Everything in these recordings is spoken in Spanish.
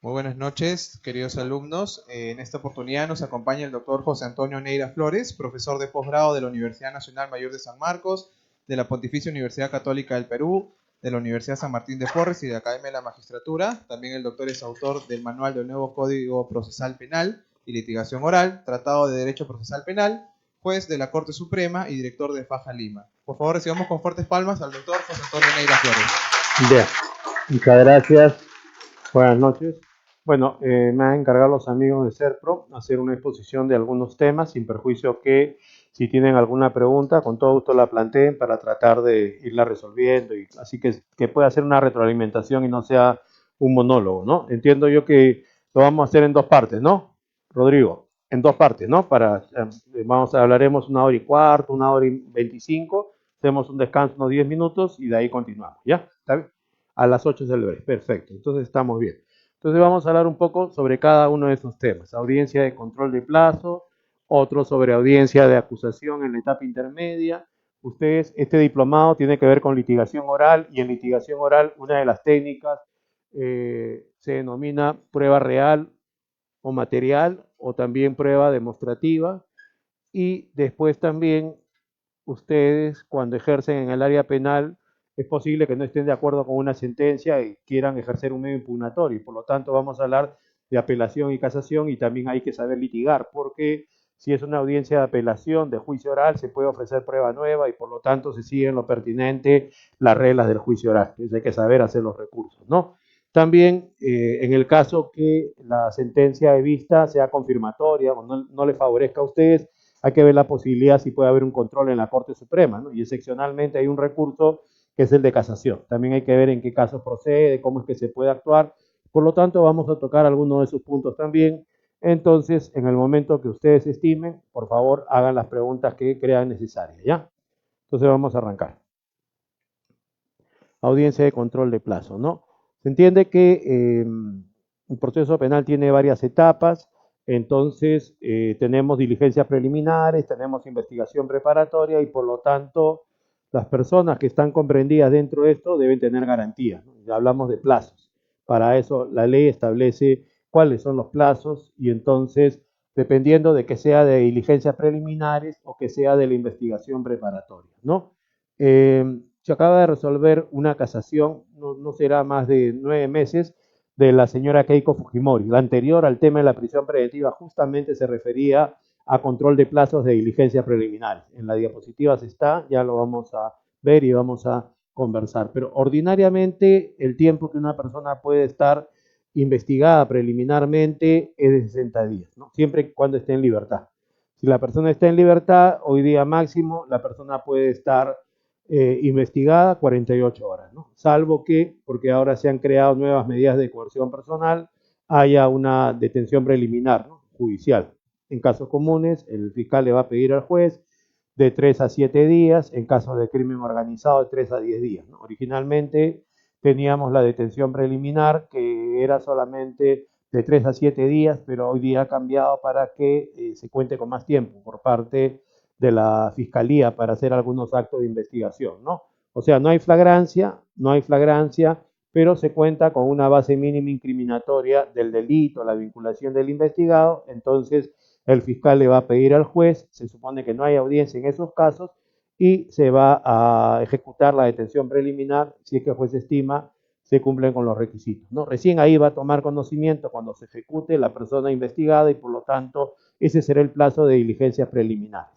Muy buenas noches, queridos alumnos. En esta oportunidad nos acompaña el doctor José Antonio Neira Flores, profesor de posgrado de la Universidad Nacional Mayor de San Marcos, de la Pontificia Universidad Católica del Perú, de la Universidad San Martín de Porres y de la Academia de la Magistratura. También el doctor es autor del Manual del Nuevo Código Procesal Penal y Litigación Oral, Tratado de Derecho Procesal Penal, juez de la Corte Suprema y director de Faja Lima. Por favor, recibamos con fuertes palmas al doctor José Antonio Neira Flores. Bien, muchas gracias. Buenas noches. Bueno, me han encargado los amigos de SERPRO hacer una exposición de algunos temas, sin perjuicio que si tienen alguna pregunta, con todo gusto la planteen para tratar de irla resolviendo. Y así que pueda ser una retroalimentación y no sea un monólogo, ¿no? Entiendo yo que lo vamos a hacer en dos partes, ¿no? Rodrigo, en dos partes, ¿no? Hablaremos 1 hora y cuarto, 1 hora y 25, hacemos un descanso unos 10 minutos y de ahí continuamos, ¿ya? ¿Está bien? A las 8 es el break, perfecto, entonces estamos bien. Entonces vamos a hablar un poco sobre cada uno de esos temas. Audiencia de control de plazo, otro sobre audiencia de acusación en la etapa intermedia. Ustedes, este diplomado tiene que ver con litigación oral y en litigación oral una de las técnicas se denomina prueba real o material o también prueba demostrativa. Y después también ustedes cuando ejercen en el área penal es posible que no estén de acuerdo con una sentencia y quieran ejercer un medio impugnatorio. Por lo tanto, vamos a hablar de apelación y casación y también hay que saber litigar, porque si es una audiencia de apelación, de juicio oral, se puede ofrecer prueba nueva y por lo tanto se siguen lo pertinente las reglas del juicio oral. Entonces hay que saber hacer los recursos, ¿no? También en el caso que la sentencia de vista sea confirmatoria o no le favorezca a ustedes, hay que ver la posibilidad si puede haber un control en la Corte Suprema, ¿no? Y excepcionalmente hay un recurso que es el de casación. También hay que ver en qué casos procede, cómo es que se puede actuar. Por lo tanto, vamos a tocar algunos de esos puntos también. Entonces, en el momento que ustedes estimen, por favor, hagan las preguntas que crean necesarias, ¿ya? Entonces vamos a arrancar. Audiencia de control de plazo, ¿no? Se entiende que el proceso penal tiene varias etapas. Entonces, tenemos diligencias preliminares, tenemos investigación preparatoria y por lo tanto, las personas que están comprendidas dentro de esto deben tener garantías, ¿no? Ya hablamos de plazos. Para eso, la ley establece cuáles son los plazos y entonces, dependiendo de que sea de diligencias preliminares o que sea de la investigación preparatoria, ¿no? Se acaba de resolver una casación, no será más de 9 meses, de la señora Keiko Fujimori. La anterior al tema de la prisión preventiva justamente se refería a control de plazos de diligencias preliminares. En la diapositiva está, ya lo vamos a ver y vamos a conversar. Pero ordinariamente el tiempo que una persona puede estar investigada preliminarmente es de 60 días, ¿no? Siempre y cuando esté en libertad. Si la persona está en libertad, hoy día máximo, la persona puede estar investigada 48 horas, ¿no? Salvo que, porque ahora se han creado nuevas medidas de coerción personal, haya una detención preliminar, ¿no? Judicial. En casos comunes, el fiscal le va a pedir al juez de 3 a 7 días, en casos de crimen organizado de 3 a 10 días, ¿no? Originalmente teníamos la detención preliminar que era solamente de 3 a 7 días, pero hoy día ha cambiado para que se cuente con más tiempo por parte de la fiscalía para hacer algunos actos de investigación, ¿no? O sea, no hay flagrancia, pero se cuenta con una base mínima incriminatoria del delito, la vinculación del investigado, entonces el fiscal le va a pedir al juez, se supone que no hay audiencia en esos casos, y se va a ejecutar la detención preliminar si es que el juez estima se cumplen con los requisitos, ¿no? Recién ahí va a tomar conocimiento cuando se ejecute la persona investigada y por lo tanto ese será el plazo de diligencias preliminares.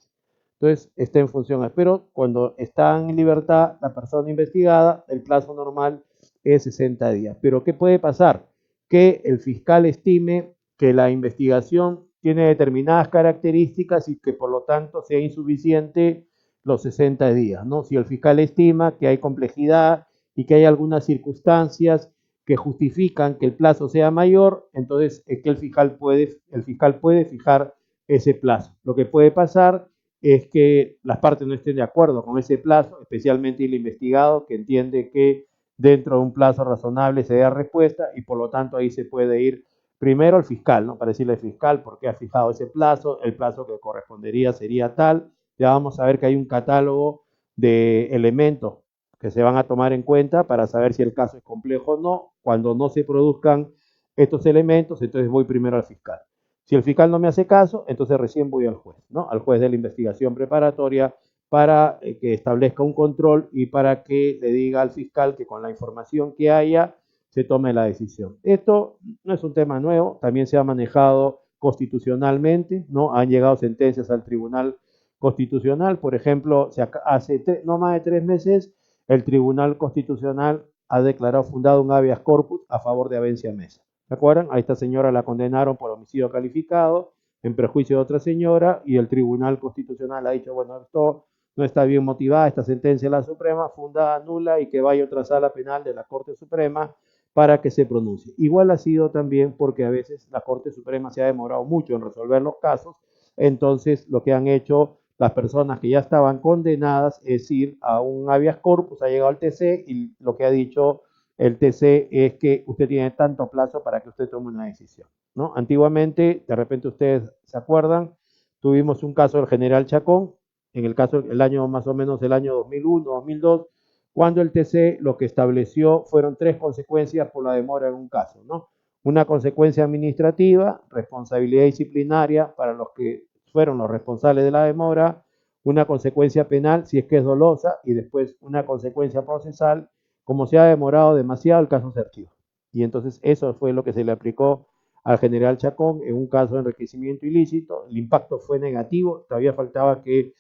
Entonces, está en función. Pero cuando está en libertad la persona investigada, el plazo normal es 60 días. Pero ¿qué puede pasar? Que el fiscal estime que la investigación tiene determinadas características y que por lo tanto sea insuficiente los 60 días, ¿no? Si el fiscal estima que hay complejidad y que hay algunas circunstancias que justifican que el plazo sea mayor, entonces es que el fiscal puede fijar ese plazo. Lo que puede pasar es que las partes no estén de acuerdo con ese plazo, especialmente el investigado, que entiende que dentro de un plazo razonable se dé respuesta y por lo tanto ahí se puede ir primero el fiscal, ¿no? Para decirle al fiscal por qué ha fijado ese plazo, el plazo que correspondería sería tal. Ya vamos a ver que hay un catálogo de elementos que se van a tomar en cuenta para saber si el caso es complejo o no. Cuando no se produzcan estos elementos, entonces voy primero al fiscal. Si el fiscal no me hace caso, entonces recién voy al juez, ¿no? Al juez de la investigación preparatoria para que establezca un control y para que le diga al fiscal que con la información que haya se tome la decisión. Esto no es un tema nuevo, también se ha manejado constitucionalmente, ¿no? Han llegado sentencias al Tribunal Constitucional, por ejemplo, hace no más de 3 meses, el Tribunal Constitucional ha declarado fundado un habeas corpus a favor de Abencia Mesa. ¿Se acuerdan? A esta señora la condenaron por homicidio calificado en perjuicio de otra señora y el Tribunal Constitucional ha dicho, bueno, esto no está bien motivada, esta sentencia de la Suprema, fundada, nula, y que vaya a otra sala penal de la Corte Suprema para que se pronuncie. Igual ha sido también porque a veces la Corte Suprema se ha demorado mucho en resolver los casos, entonces lo que han hecho las personas que ya estaban condenadas es ir a un habeas corpus, ha llegado al TC y lo que ha dicho el TC es que usted tiene tanto plazo para que usted tome una decisión, ¿no? Antiguamente, de repente ustedes se acuerdan, tuvimos un caso del general Chacón, en el caso, el año más o menos el año 2001, 2002, cuando el TC lo que estableció fueron 3 consecuencias por la demora en un caso, ¿no? Una consecuencia administrativa, responsabilidad disciplinaria para los que fueron los responsables de la demora, una consecuencia penal si es que es dolosa y después una consecuencia procesal, como se ha demorado demasiado el caso se archiva. Y entonces eso fue lo que se le aplicó al general Chacón en un caso de enriquecimiento ilícito, el impacto fue negativo, todavía faltaba que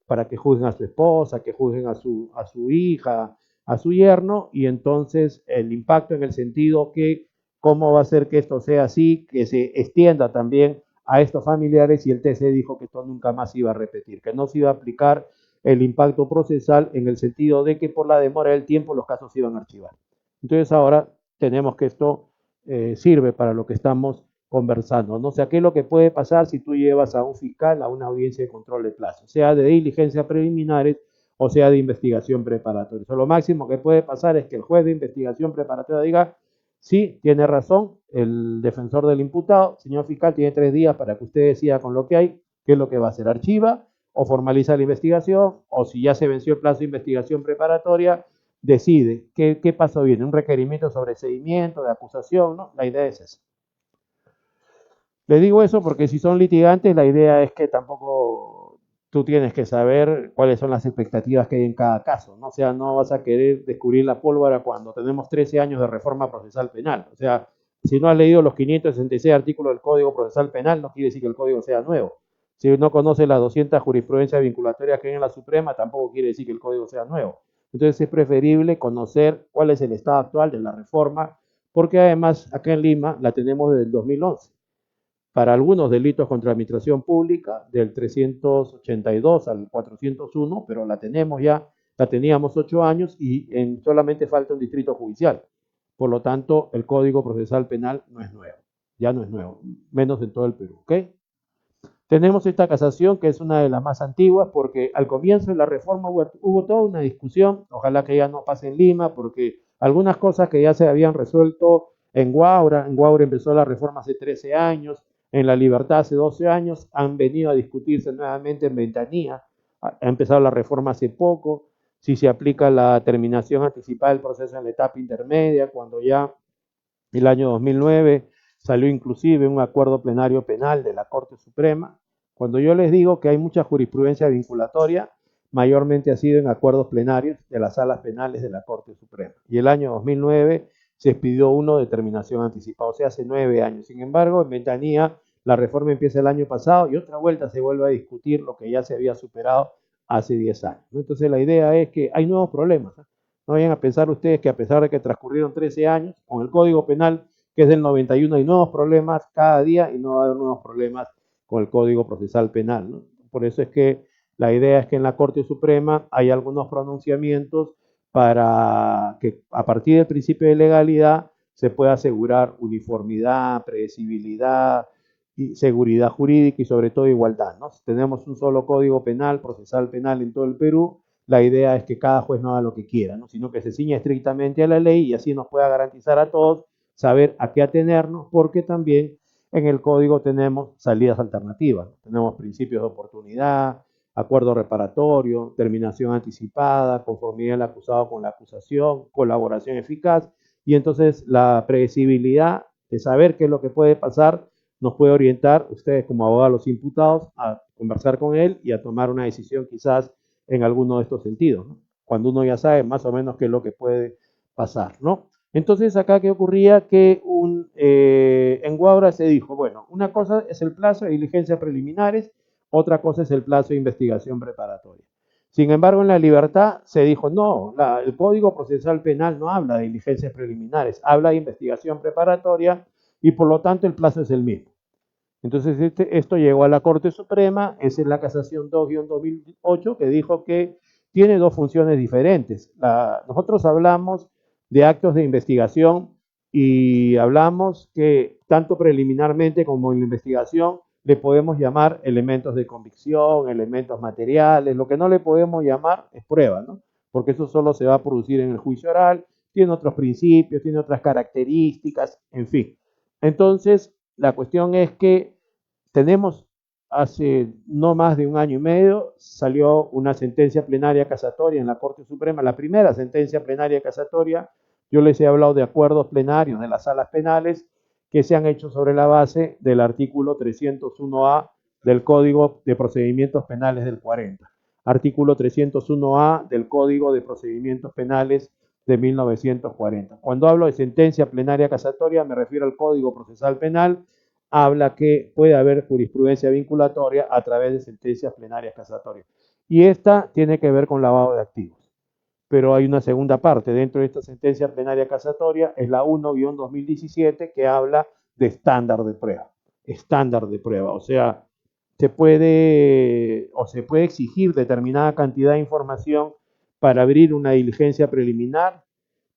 para que juzguen a su esposa, que juzguen a su hija, a su yerno, y entonces el impacto en el sentido que cómo va a ser que esto sea así, que se extienda también a estos familiares, y el TC dijo que esto nunca más iba a repetir, que no se iba a aplicar el impacto procesal en el sentido de que por la demora del tiempo los casos se iban a archivar. Entonces ahora tenemos que esto sirve para lo que estamos conversando. No sé qué es lo que puede pasar si tú llevas a un fiscal a una audiencia de control de plazo, sea de diligencias preliminares o sea de investigación preparatoria. Eso, lo máximo que puede pasar es que el juez de investigación preparatoria diga, sí, tiene razón el defensor del imputado, señor fiscal, tiene 3 días para que usted decida con lo que hay, qué es lo que va a hacer, archiva o formaliza la investigación, o si ya se venció el plazo de investigación preparatoria, decide qué paso viene, un requerimiento sobre seguimiento, de acusación, ¿no? La idea es esa. Le digo eso porque si son litigantes, la idea es que tampoco tú tienes que saber cuáles son las expectativas que hay en cada caso, ¿no? O sea, no vas a querer descubrir la pólvora cuando tenemos 13 años de reforma procesal penal. O sea, si no has leído los 566 artículos del Código Procesal Penal, no quiere decir que el código sea nuevo. Si no conoce las 200 jurisprudencias vinculatorias que hay en la Suprema, tampoco quiere decir que el código sea nuevo. Entonces es preferible conocer cuál es el estado actual de la reforma, porque además acá en Lima la tenemos desde el 2011 para algunos delitos contra la administración pública, del 382 al 401, pero la tenemos ya, la teníamos 8 años y solamente falta un distrito judicial. Por lo tanto, el Código Procesal Penal no es nuevo, ya no es nuevo, menos en todo el Perú, ¿ok? Tenemos esta casación que es una de las más antiguas porque al comienzo de la reforma hubo toda una discusión, ojalá que ya no pase en Lima, porque algunas cosas que ya se habían resuelto en Guaura empezó la reforma hace 13 años, en La Libertad hace 12 años, han venido a discutirse nuevamente en Ventanilla, ha empezado la reforma hace poco, si se aplica la terminación anticipada del proceso en la etapa intermedia, cuando ya el año 2009 salió inclusive un acuerdo plenario penal de la Corte Suprema. Cuando yo les digo que hay mucha jurisprudencia vinculatoria, mayormente ha sido en acuerdos plenarios de las salas penales de la Corte Suprema. Y el año 2009 se expidió uno de terminación anticipada, o sea, hace 9 años. Sin embargo, en Ventanilla la reforma empieza el año pasado y otra vuelta se vuelve a discutir lo que ya se había superado hace 10 años. Entonces la idea es que hay nuevos problemas. No vayan a pensar ustedes que a pesar de que transcurrieron 13 años, con el Código Penal, que es del 91, hay nuevos problemas cada día y no va a haber nuevos problemas con el Código Procesal Penal, ¿no? Por eso es que la idea es que en la Corte Suprema hay algunos pronunciamientos para que a partir del principio de legalidad se pueda asegurar uniformidad, predecibilidad, y seguridad jurídica y sobre todo igualdad, ¿no? Si tenemos un solo código penal, procesal penal en todo el Perú, la idea es que cada juez no haga lo que quiera, ¿no? Sino que se ciña estrictamente a la ley y así nos pueda garantizar a todos saber a qué atenernos, porque también en el código tenemos salidas alternativas, ¿no? Tenemos principios de oportunidad, acuerdo reparatorio, terminación anticipada, conformidad del acusado con la acusación, colaboración eficaz, y entonces la previsibilidad de saber qué es lo que puede pasar nos puede orientar, ustedes como abogados los imputados, a conversar con él y a tomar una decisión quizás en alguno de estos sentidos, ¿no? Cuando uno ya sabe más o menos qué es lo que puede pasar, ¿no? Entonces acá qué ocurría que en Guaura se dijo, bueno, una cosa es el plazo de diligencias preliminares, otra cosa es el plazo de investigación preparatoria. Sin embargo, en la libertad se dijo, no, el Código Procesal Penal no habla de diligencias preliminares, habla de investigación preparatoria y por lo tanto el plazo es el mismo. Entonces esto llegó a la Corte Suprema, esa es la casación 2-2008, que dijo que tiene dos funciones diferentes. Nosotros hablamos de actos de investigación y hablamos que tanto preliminarmente como en la investigación le podemos llamar elementos de convicción, elementos materiales, lo que no le podemos llamar es prueba, ¿no? Porque eso solo se va a producir en el juicio oral, tiene otros principios, tiene otras características, en fin. Entonces, la cuestión es que tenemos hace no más de un año y medio, salió una sentencia plenaria casatoria en la Corte Suprema, la primera sentencia plenaria casatoria. Yo les he hablado de acuerdos plenarios de las salas penales que se han hecho sobre la base del artículo 301A del Código de Procedimientos Penales del 40, artículo 301A del Código de Procedimientos Penales de 1940. Cuando hablo de sentencia plenaria casatoria me refiero al Código Procesal Penal, habla que puede haber jurisprudencia vinculatoria a través de sentencias plenarias casatorias. Y esta tiene que ver con lavado de activos. Pero hay una segunda parte dentro de esta sentencia plenaria casatoria, es la 1-2017, que habla de estándar de prueba. Estándar de prueba, o sea, se puede exigir determinada cantidad de información para abrir una diligencia preliminar,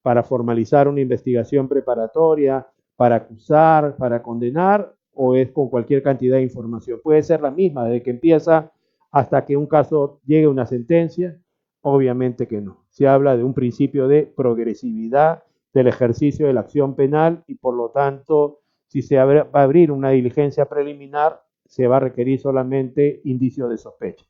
para formalizar una investigación preparatoria, para acusar, para condenar, o es con cualquier cantidad de información. Puede ser la misma, desde que empieza hasta que un caso llegue a una sentencia. Obviamente que no. Se habla de un principio de progresividad del ejercicio de la acción penal y por lo tanto, si se va a abrir una diligencia preliminar, se va a requerir solamente indicios de sospecha.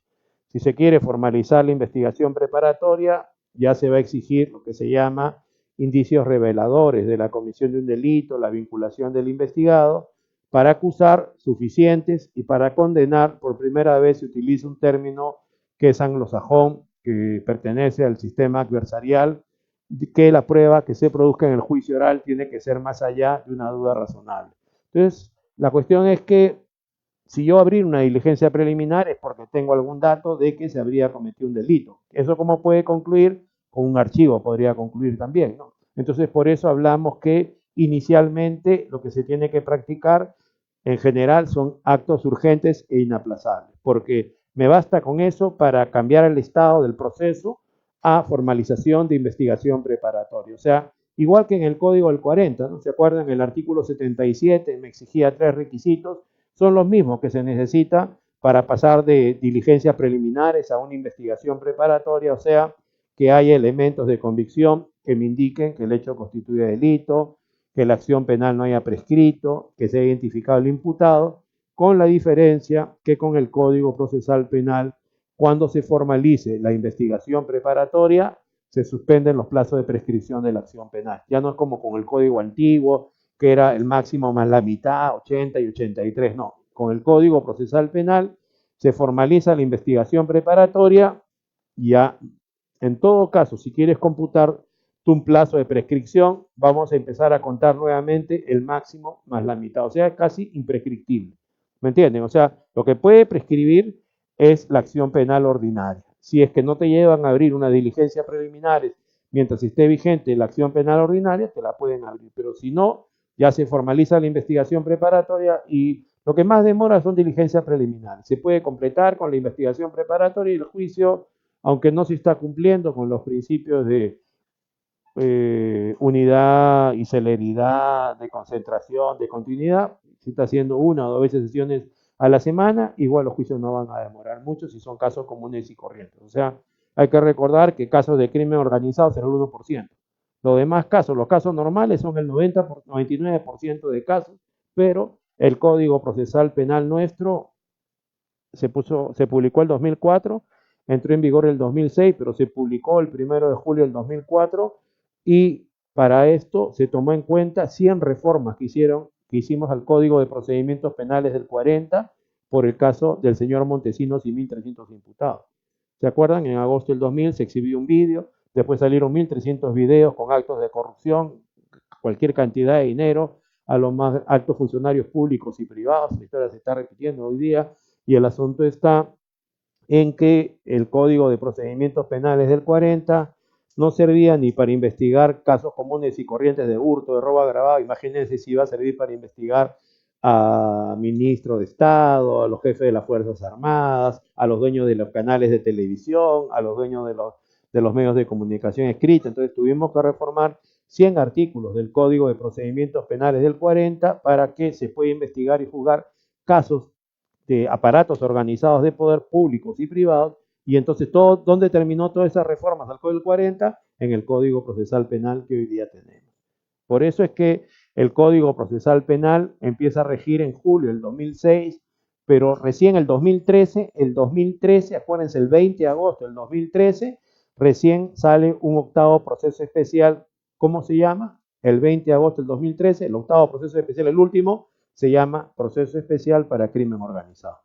Si se quiere formalizar la investigación preparatoria, ya se va a exigir lo que se llama indicios reveladores de la comisión de un delito, la vinculación del investigado, para acusar suficientes y para condenar, por primera vez se utiliza un término que es anglosajón, que pertenece al sistema adversarial, que la prueba que se produzca en el juicio oral tiene que ser más allá de una duda razonable. Entonces, la cuestión es que si yo abrir una diligencia preliminar es porque tengo algún dato de que se habría cometido un delito. ¿Eso cómo puede concluir? Con un archivo podría concluir también, ¿no? Entonces, por eso hablamos que inicialmente lo que se tiene que practicar en general son actos urgentes e inaplazables, porque me basta con eso para cambiar el estado del proceso a formalización de investigación preparatoria. O sea, igual que en el Código del 40, ¿no? ¿Se acuerdan? El artículo 77 me exigía 3 requisitos, son los mismos que se necesita para pasar de diligencias preliminares a una investigación preparatoria, o sea, que haya elementos de convicción que me indiquen que el hecho constituye delito, que la acción penal no haya prescrito, que se haya identificado el imputado, con la diferencia que con el Código Procesal Penal, cuando se formalice la investigación preparatoria, se suspenden los plazos de prescripción de la acción penal. Ya no es como con el Código antiguo, que era el máximo más la mitad, 80 y 83, no. Con el Código Procesal Penal se formaliza la investigación preparatoria y ya, en todo caso, si quieres computar un plazo de prescripción, vamos a empezar a contar nuevamente el máximo más la mitad, o sea, es casi imprescriptible. ¿Me entienden? O sea, lo que puede prescribir es la acción penal ordinaria. Si es que no te llevan a abrir una diligencia preliminares mientras esté vigente la acción penal ordinaria, te la pueden abrir, pero si no, ya se formaliza la investigación preparatoria y lo que más demora son diligencias preliminares. Se puede completar con la investigación preparatoria y el juicio, aunque no se está cumpliendo con los principios de unidad y celeridad, de concentración, de continuidad, si está haciendo 1 o 2 veces sesiones a la semana, igual los juicios no van a demorar mucho si son casos comunes y corrientes. O sea, hay que recordar que casos de crimen organizado será el 1%. Los demás casos, los casos normales son el 99% de casos, pero el Código Procesal Penal nuestro se publicó el 2004, entró en vigor el 2006, pero se publicó el 1 de julio del 2004 y para esto se tomó en cuenta 100 reformas que hicimos al Código de Procedimientos Penales del 40 por el caso del señor Montesinos y 1.300 imputados. ¿Se acuerdan? En agosto del 2000 se exhibió un vídeo, después salieron 1.300 videos con actos de corrupción, cualquier cantidad de dinero a los más altos funcionarios públicos y privados. La historia se está repitiendo hoy día y el asunto está en que el Código de Procedimientos Penales del 40 no servía ni para investigar casos comunes y corrientes de hurto, de robo agravado. Imagínense si iba a servir para investigar a ministros de Estado, a los jefes de las Fuerzas Armadas, a los dueños de los canales de televisión, a los dueños de los medios de comunicación escrita. Entonces tuvimos que reformar 100 artículos del Código de Procedimientos Penales del 40 para que se pueda investigar y juzgar casos de aparatos organizados de poder públicos y privados, y entonces ¿dónde terminó todas esas reformas al Código del 40? En el Código Procesal Penal que hoy día tenemos. Por eso es que el Código Procesal Penal empieza a regir en julio del 2006, pero recién el 2013, acuérdense, el 20 de agosto del 2013, recién sale un octavo proceso especial. ¿Cómo se llama? El 20 de agosto del 2013, el octavo proceso especial, el último, se llama Proceso Especial para Crimen Organizado.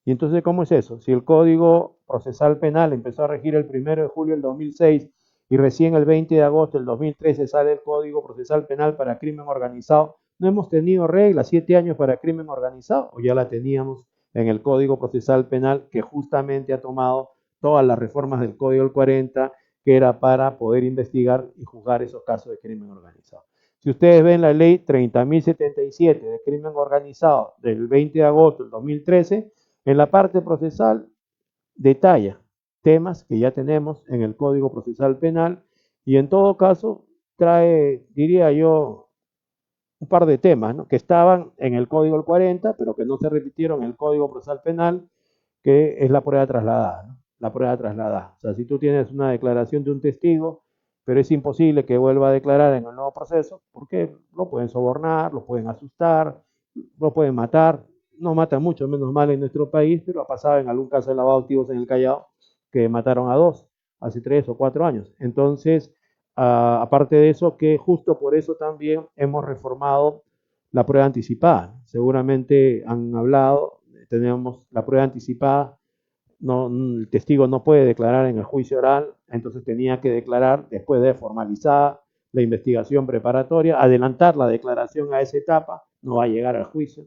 Y entonces, ¿cómo es eso? Si el Código Procesal Penal empezó a regir el 1 de julio del 2006 y recién el 20 de agosto del 2013 sale el Código Procesal Penal para Crimen Organizado, ¿no hemos tenido reglas 7 años para crimen organizado? ¿O ya la teníamos en el Código Procesal Penal que justamente ha tomado todas las reformas del Código del 40 que era para poder investigar y juzgar esos casos de crimen organizado? Si ustedes ven la ley 30.077 de crimen organizado del 20 de agosto del 2013, en la parte procesal detalla temas que ya tenemos en el Código Procesal Penal y en todo caso trae, diría yo, un par de temas, ¿no?, que estaban en el Código del 40, pero que no se repitieron en el Código Procesal Penal, que es la prueba trasladada, ¿no? La prueba trasladada. O sea, si tú tienes una declaración de un testigo, pero es imposible que vuelva a declarar en el nuevo proceso, porque lo pueden sobornar, lo pueden asustar, lo pueden matar. No matan mucho, menos mal en nuestro país, pero ha pasado en algún caso de lavado de activos en el Callao que mataron a 2 hace 3 o 4 años. Entonces, aparte de eso, que justo por eso también hemos reformado la prueba anticipada. Seguramente han hablado, tenemos la prueba anticipada, no, el testigo no puede declarar en el juicio oral, entonces tenía que declarar después de formalizada la investigación preparatoria, adelantar la declaración a esa etapa, no va a llegar al juicio,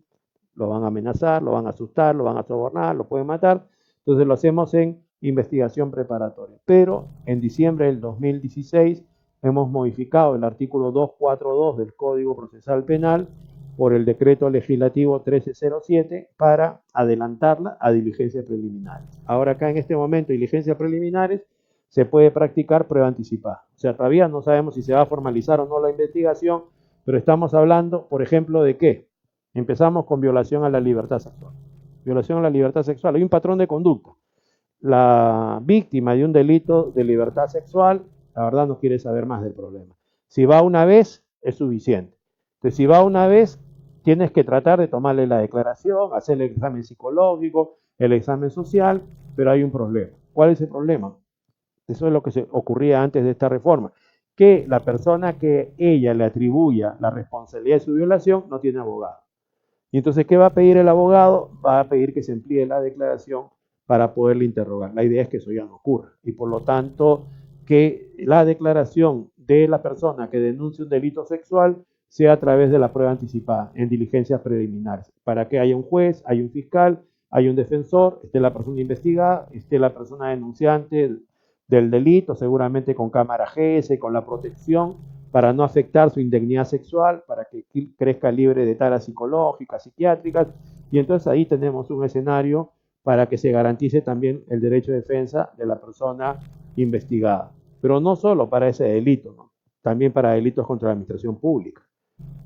lo van a amenazar, lo van a asustar, lo van a sobornar, lo pueden matar, entonces lo hacemos en investigación preparatoria. Pero en diciembre del 2016 hemos modificado el artículo 242 del Código Procesal Penal por el decreto legislativo 1307 para adelantarla a diligencias preliminares. Ahora acá en este momento, diligencias preliminares, se puede practicar prueba anticipada. O sea, todavía no sabemos si se va a formalizar o no la investigación, pero estamos hablando, por ejemplo, ¿de qué? Empezamos con violación a la libertad sexual. Violación a la libertad sexual. Hay un patrón de conducta. La víctima de un delito de libertad sexual, la verdad no quiere saber más del problema. Si va una vez, es suficiente. Entonces, si va una vez, tienes que tratar de tomarle la declaración, hacer el examen psicológico, el examen social, pero hay un problema. ¿Cuál es el problema? Eso es lo que se ocurría antes de esta reforma, que la persona que ella le atribuya la responsabilidad de su violación no tiene abogado. Y entonces, ¿qué va a pedir el abogado? Va a pedir que se amplíe la declaración para poderle interrogar. La idea es que eso ya no ocurra y por lo tanto que la declaración de la persona que denuncia un delito sexual sea a través de la prueba anticipada en diligencias preliminares, para que haya un juez, haya un fiscal, haya un defensor, esté la persona investigada, esté la persona denunciante del delito, seguramente con cámara GS, con la protección, para no afectar su integridad sexual, para que crezca libre de taras psicológicas, psiquiátricas, y entonces ahí tenemos un escenario para que se garantice también el derecho de defensa de la persona investigada. Pero no solo para ese delito, ¿no?, también para delitos contra la administración pública,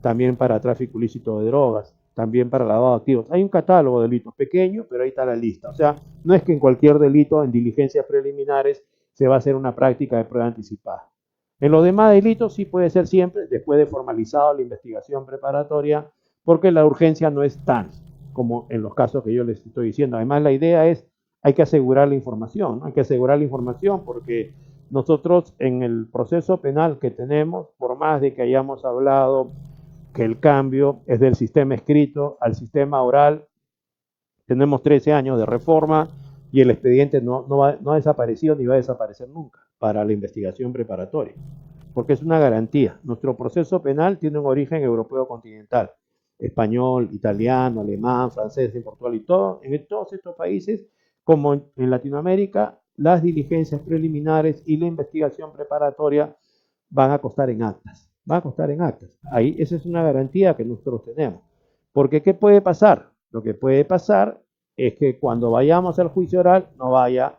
también para tráfico ilícito de drogas, también para lavado de activos. Hay un catálogo de delitos pequeño, pero ahí está la lista. O sea, no es que en cualquier delito, en diligencias preliminares, se va a hacer una práctica de prueba anticipada. En los demás delitos sí puede ser siempre después de formalizado la investigación preparatoria, porque la urgencia no es tan como en los casos que yo les estoy diciendo. Además, la idea es, hay que asegurar la información, ¿no? Hay que asegurar la información porque nosotros en el proceso penal que tenemos, por más de que hayamos hablado que el cambio es del sistema escrito al sistema oral, tenemos 13 años de reforma y el expediente no ha desaparecido ni va a desaparecer nunca para la investigación preparatoria, porque es una garantía. Nuestro proceso penal tiene un origen europeo continental, español, italiano, alemán, francés, en Portugal y todo. En todos estos países, como en Latinoamérica, las diligencias preliminares y la investigación preparatoria van a costar en actas. Van a costar en actas. Ahí esa es una garantía que nosotros tenemos. Porque ¿qué puede pasar? Lo que puede pasar es que cuando vayamos al juicio oral no vaya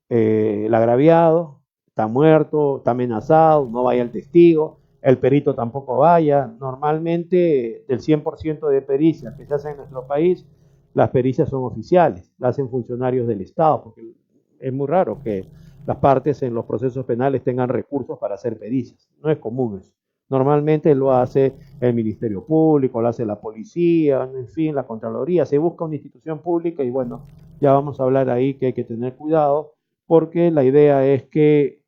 el agraviado, está muerto, está amenazado, no vaya el testigo, el perito tampoco vaya. Normalmente del 100% de pericias que se hacen en nuestro país, las pericias son oficiales, las hacen funcionarios del Estado, porque es muy raro que las partes en los procesos penales tengan recursos para hacer pericias. No es común eso. Normalmente lo hace el Ministerio Público, lo hace la policía, en fin, la Contraloría. Se busca una institución pública y bueno, ya vamos a hablar ahí que hay que tener cuidado porque la idea es que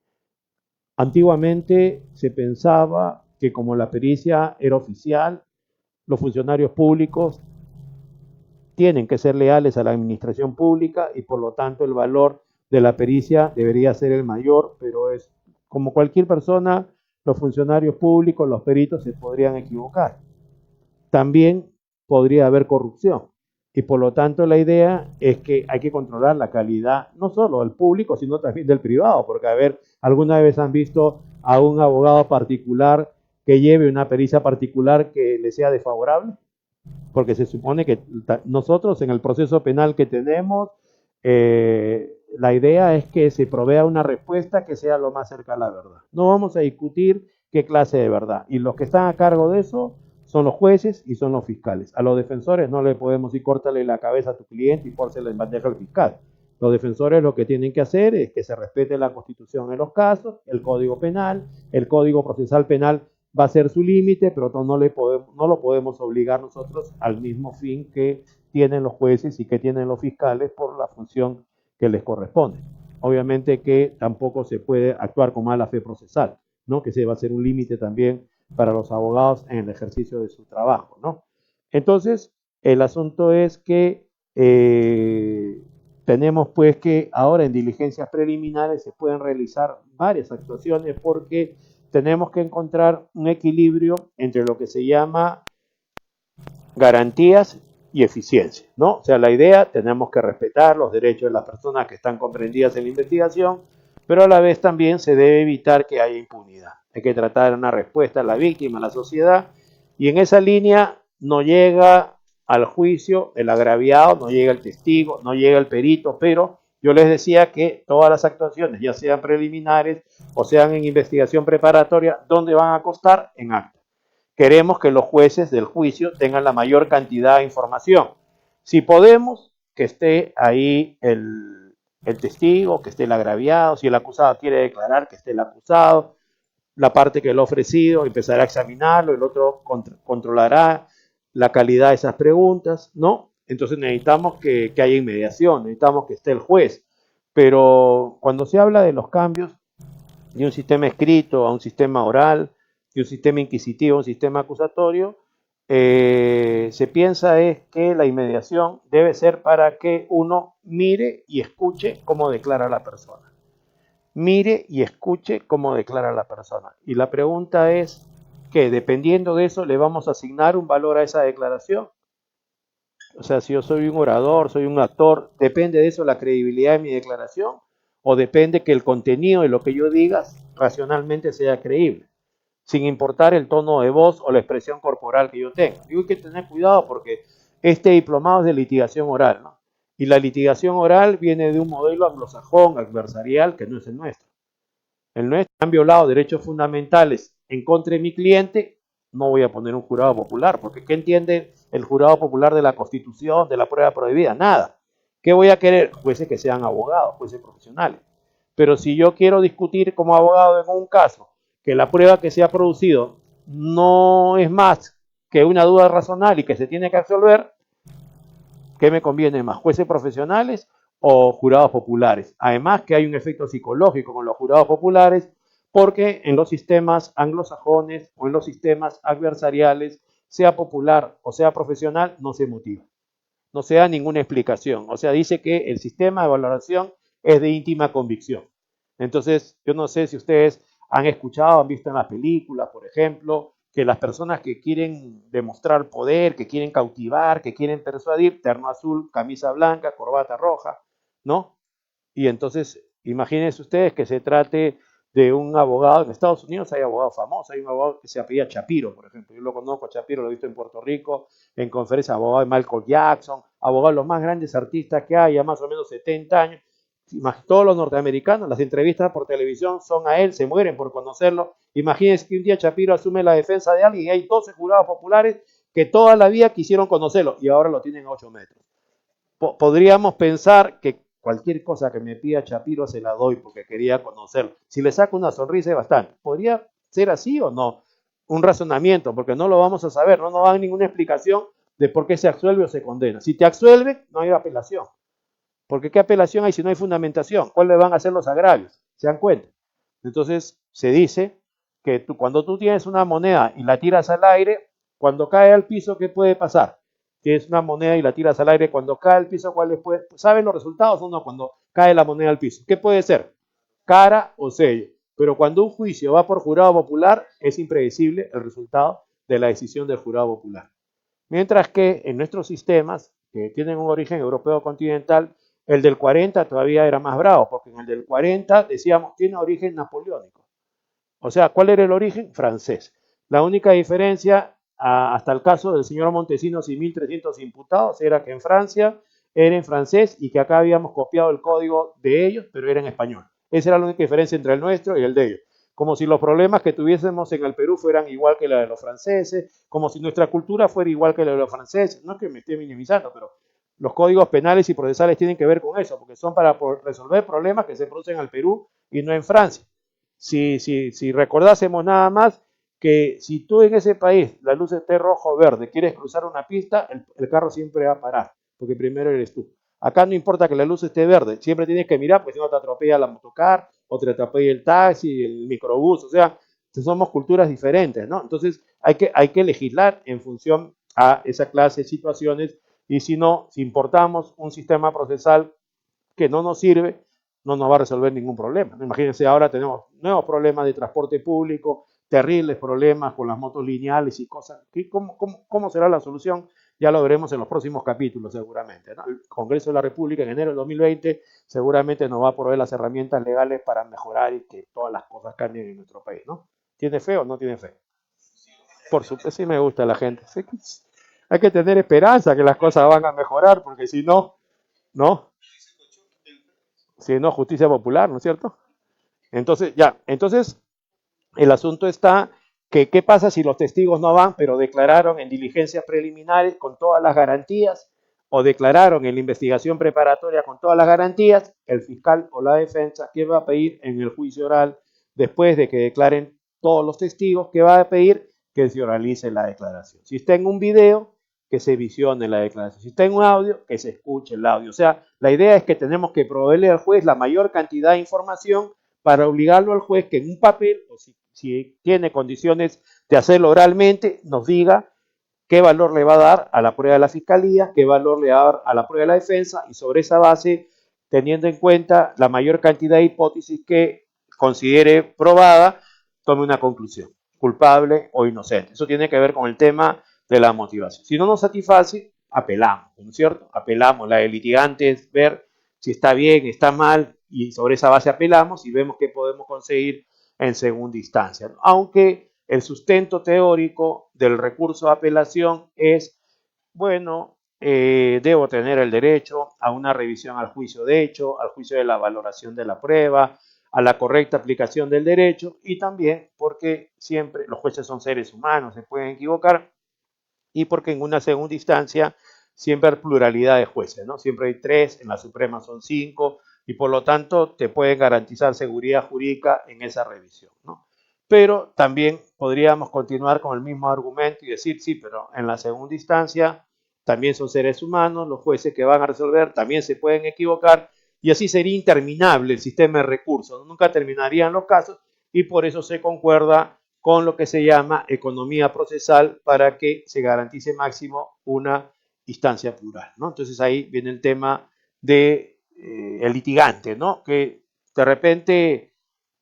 antiguamente se pensaba que como la pericia era oficial, los funcionarios públicos tienen que ser leales a la administración pública y por lo tanto el valor de la pericia debería ser el mayor, pero es como cualquier persona, los funcionarios públicos, los peritos se podrían equivocar. También podría haber corrupción y por lo tanto la idea es que hay que controlar la calidad no solo del público, sino también del privado, porque a ver, ¿alguna vez han visto a un abogado particular que lleve una pericia particular que le sea desfavorable? Porque se supone que nosotros en el proceso penal que tenemos, la idea es que se provea una respuesta que sea lo más cerca a la verdad. No vamos a discutir qué clase de verdad. Y los que están a cargo de eso son los jueces y son los fiscales. A los defensores no le podemos ir córtale la cabeza a tu cliente y pórsela en bandeja al fiscal. Los defensores lo que tienen que hacer es que se respete la Constitución en los casos, el Código Penal, el Código Procesal Penal va a ser su límite, pero no lo podemos obligar nosotros al mismo fin que tienen los jueces y que tienen los fiscales por la función que les corresponde. Obviamente que tampoco se puede actuar con mala fe procesal, ¿no? Que se va a ser un límite también para los abogados en el ejercicio de su trabajo, ¿no? Entonces, el asunto es que tenemos pues que ahora en diligencias preliminares se pueden realizar varias actuaciones porque tenemos que encontrar un equilibrio entre lo que se llama garantías y eficiencia, ¿no? O sea, la idea, tenemos que respetar los derechos de las personas que están comprendidas en la investigación, pero a la vez también se debe evitar que haya impunidad. Hay que tratar una respuesta a la víctima, a la sociedad, y en esa línea no llega al juicio el agraviado, no llega el testigo, no llega el perito, pero yo les decía que todas las actuaciones, ya sean preliminares o sean en investigación preparatoria, ¿dónde van a costar? En acta. Queremos que los jueces del juicio tengan la mayor cantidad de información. Si podemos, que esté ahí el testigo, que esté el agraviado, si el acusado quiere declarar, que esté el acusado, la parte que lo ha ofrecido, empezará a examinarlo, el otro controlará la calidad de esas preguntas, ¿no? Entonces necesitamos que haya inmediación, necesitamos que esté el juez. Pero cuando se habla de los cambios de un sistema escrito a un sistema oral, de un sistema inquisitivo a un sistema acusatorio, se piensa es que la inmediación debe ser para que uno mire y escuche cómo declara la persona. Mire y escuche cómo declara la persona. Y la pregunta es que dependiendo de eso le vamos a asignar un valor a esa declaración. O sea, si yo soy un orador, soy un actor, ¿depende de eso la credibilidad de mi declaración? ¿O depende que el contenido de lo que yo diga racionalmente sea creíble? Sin importar el tono de voz o la expresión corporal que yo tenga. Digo, hay que tener cuidado porque este diplomado es de litigación oral, ¿no? Y la litigación oral viene de un modelo anglosajón, adversarial, que no es el nuestro. El nuestro han violado derechos fundamentales en contra de mi cliente, no voy a poner un jurado popular, porque ¿qué entiende el jurado popular de la Constitución, de la prueba prohibida? Nada. ¿Qué voy a querer? Jueces que sean abogados, jueces profesionales. Pero si yo quiero discutir como abogado en un caso que la prueba que se ha producido no es más que una duda razonable y que se tiene que resolver, ¿qué me conviene más? ¿Jueces profesionales o jurados populares? Además que hay un efecto psicológico con los jurados populares, porque en los sistemas anglosajones o en los sistemas adversariales, sea popular o sea profesional, no se motiva, no se da ninguna explicación. O sea, dice que el sistema de valoración es de íntima convicción. Entonces, yo no sé si ustedes han escuchado, han visto en las películas, por ejemplo, que las personas que quieren demostrar poder, que quieren cautivar, que quieren persuadir, terno azul, camisa blanca, corbata roja, ¿no? Y entonces, imagínense ustedes que se trate de un abogado. En Estados Unidos hay abogados famosos, hay un abogado que se apellida Shapiro, por ejemplo. Yo lo conozco, Shapiro lo he visto en Puerto Rico, en conferencias, abogado de Michael Jackson, abogado de los más grandes artistas que hay, a más o menos 70 años. Todos los norteamericanos, las entrevistas por televisión son a él, se mueren por conocerlo. Imagínense que un día Shapiro asume la defensa de alguien y hay 12 jurados populares que toda la vida quisieron conocerlo y ahora lo tienen a 8 metros. Podríamos pensar que cualquier cosa que me pida Shapiro se la doy porque quería conocerlo. Si le saco una sonrisa es bastante. ¿Podría ser así o no? Un razonamiento, porque no lo vamos a saber, no nos dan ninguna explicación de por qué se absuelve o se condena. Si te absuelve, no hay apelación. Porque ¿qué apelación hay si no hay fundamentación? ¿Cuáles van a ser los agravios? ¿Se dan cuenta? Entonces se dice que cuando tú tienes una moneda y la tiras al aire, cuando cae al piso, ¿qué puede pasar? Tienes una moneda y la tiras al aire, cuando cae al piso, ¿cuáles puede? ¿Saben los resultados o no cuando cae la moneda al piso? ¿Qué puede ser? Cara o sello. Pero cuando un juicio va por jurado popular, es impredecible el resultado de la decisión del jurado popular. Mientras que en nuestros sistemas, que tienen un origen europeo continental, el del 40 todavía era más bravo, porque en el del 40 decíamos tiene origen napoleónico. O sea, ¿cuál era el origen? Francés. La única diferencia, hasta el caso del señor Montesinos y 1.300 imputados, era que en Francia era en francés y que acá habíamos copiado el código de ellos, pero era en español. Esa era la única diferencia entre el nuestro y el de ellos. Como si los problemas que tuviésemos en el Perú fueran igual que la de los franceses, como si nuestra cultura fuera igual que la de los franceses. No es que me esté minimizando, pero los códigos penales y procesales tienen que ver con eso, porque son para resolver problemas que se producen en el Perú y no en Francia. Si recordásemos nada más que si tú en ese país la luz esté rojo o verde, quieres cruzar una pista, el carro siempre va a parar, porque primero eres tú. Acá no importa que la luz esté verde, siempre tienes que mirar, porque si no te atropella la motocar, o te atropella el taxi, el microbús, o sea, somos culturas diferentes, ¿no? Entonces hay que legislar en función a esa clase de situaciones, y si no, si importamos un sistema procesal que no nos sirve, no nos va a resolver ningún problema. Imagínense, ahora tenemos nuevos problemas de transporte público, terribles problemas con las motos lineales y cosas. ¿Cómo será la solución? Ya lo veremos en los próximos capítulos seguramente, ¿no? El Congreso de la República en enero del 2020 seguramente nos va a proveer las herramientas legales para mejorar y que todas las cosas cambien en nuestro país, ¿no? ¿Tiene fe o no tiene fe? Por supuesto, sí me gusta la gente. Hay que tener esperanza que las cosas van a mejorar, porque si no, ¿no? Si no, justicia popular, ¿no es cierto? Entonces el asunto está que qué pasa si los testigos no van, pero declararon en diligencias preliminares con todas las garantías, o declararon en la investigación preparatoria con todas las garantías. El fiscal o la defensa, ¿qué va a pedir en el juicio oral después de que declaren todos los testigos? ¿Qué va a pedir? Que se oralice la declaración. Si está en un video, que se visione la declaración. Si está en un audio, que se escuche el audio. O sea, la idea es que tenemos que proveerle al juez la mayor cantidad de información para obligarlo al juez que en un papel, o si tiene condiciones de hacerlo oralmente, nos diga qué valor le va a dar a la prueba de la fiscalía, qué valor le va a dar a la prueba de la defensa, y sobre esa base, teniendo en cuenta la mayor cantidad de hipótesis que considere probada, tome una conclusión, culpable o inocente. Eso tiene que ver con el tema de la motivación. Si no nos satisface, apelamos, ¿no es cierto? Apelamos. La del litigante es ver si está bien, está mal, y sobre esa base apelamos y vemos qué podemos conseguir en segunda instancia, ¿no? Aunque el sustento teórico del recurso de apelación es, bueno, debo tener el derecho a una revisión al juicio de hecho, al juicio de la valoración de la prueba, a la correcta aplicación del derecho, y también porque siempre los jueces son seres humanos, se pueden equivocar, y porque en una segunda instancia siempre hay pluralidad de jueces, ¿no? Siempre hay 3, en la Suprema son 5, y por lo tanto te pueden garantizar seguridad jurídica en esa revisión, ¿no? pero también podríamos continuar con el mismo argumento y decir, sí, pero en la segunda instancia también son seres humanos, los jueces que van a resolver también se pueden equivocar, y así sería interminable el sistema de recursos, nunca terminarían los casos, y por eso se concuerda con lo que se llama economía procesal para que se garantice máximo una instancia plural, ¿no? Entonces ahí viene el tema de el litigante, ¿no? Que de repente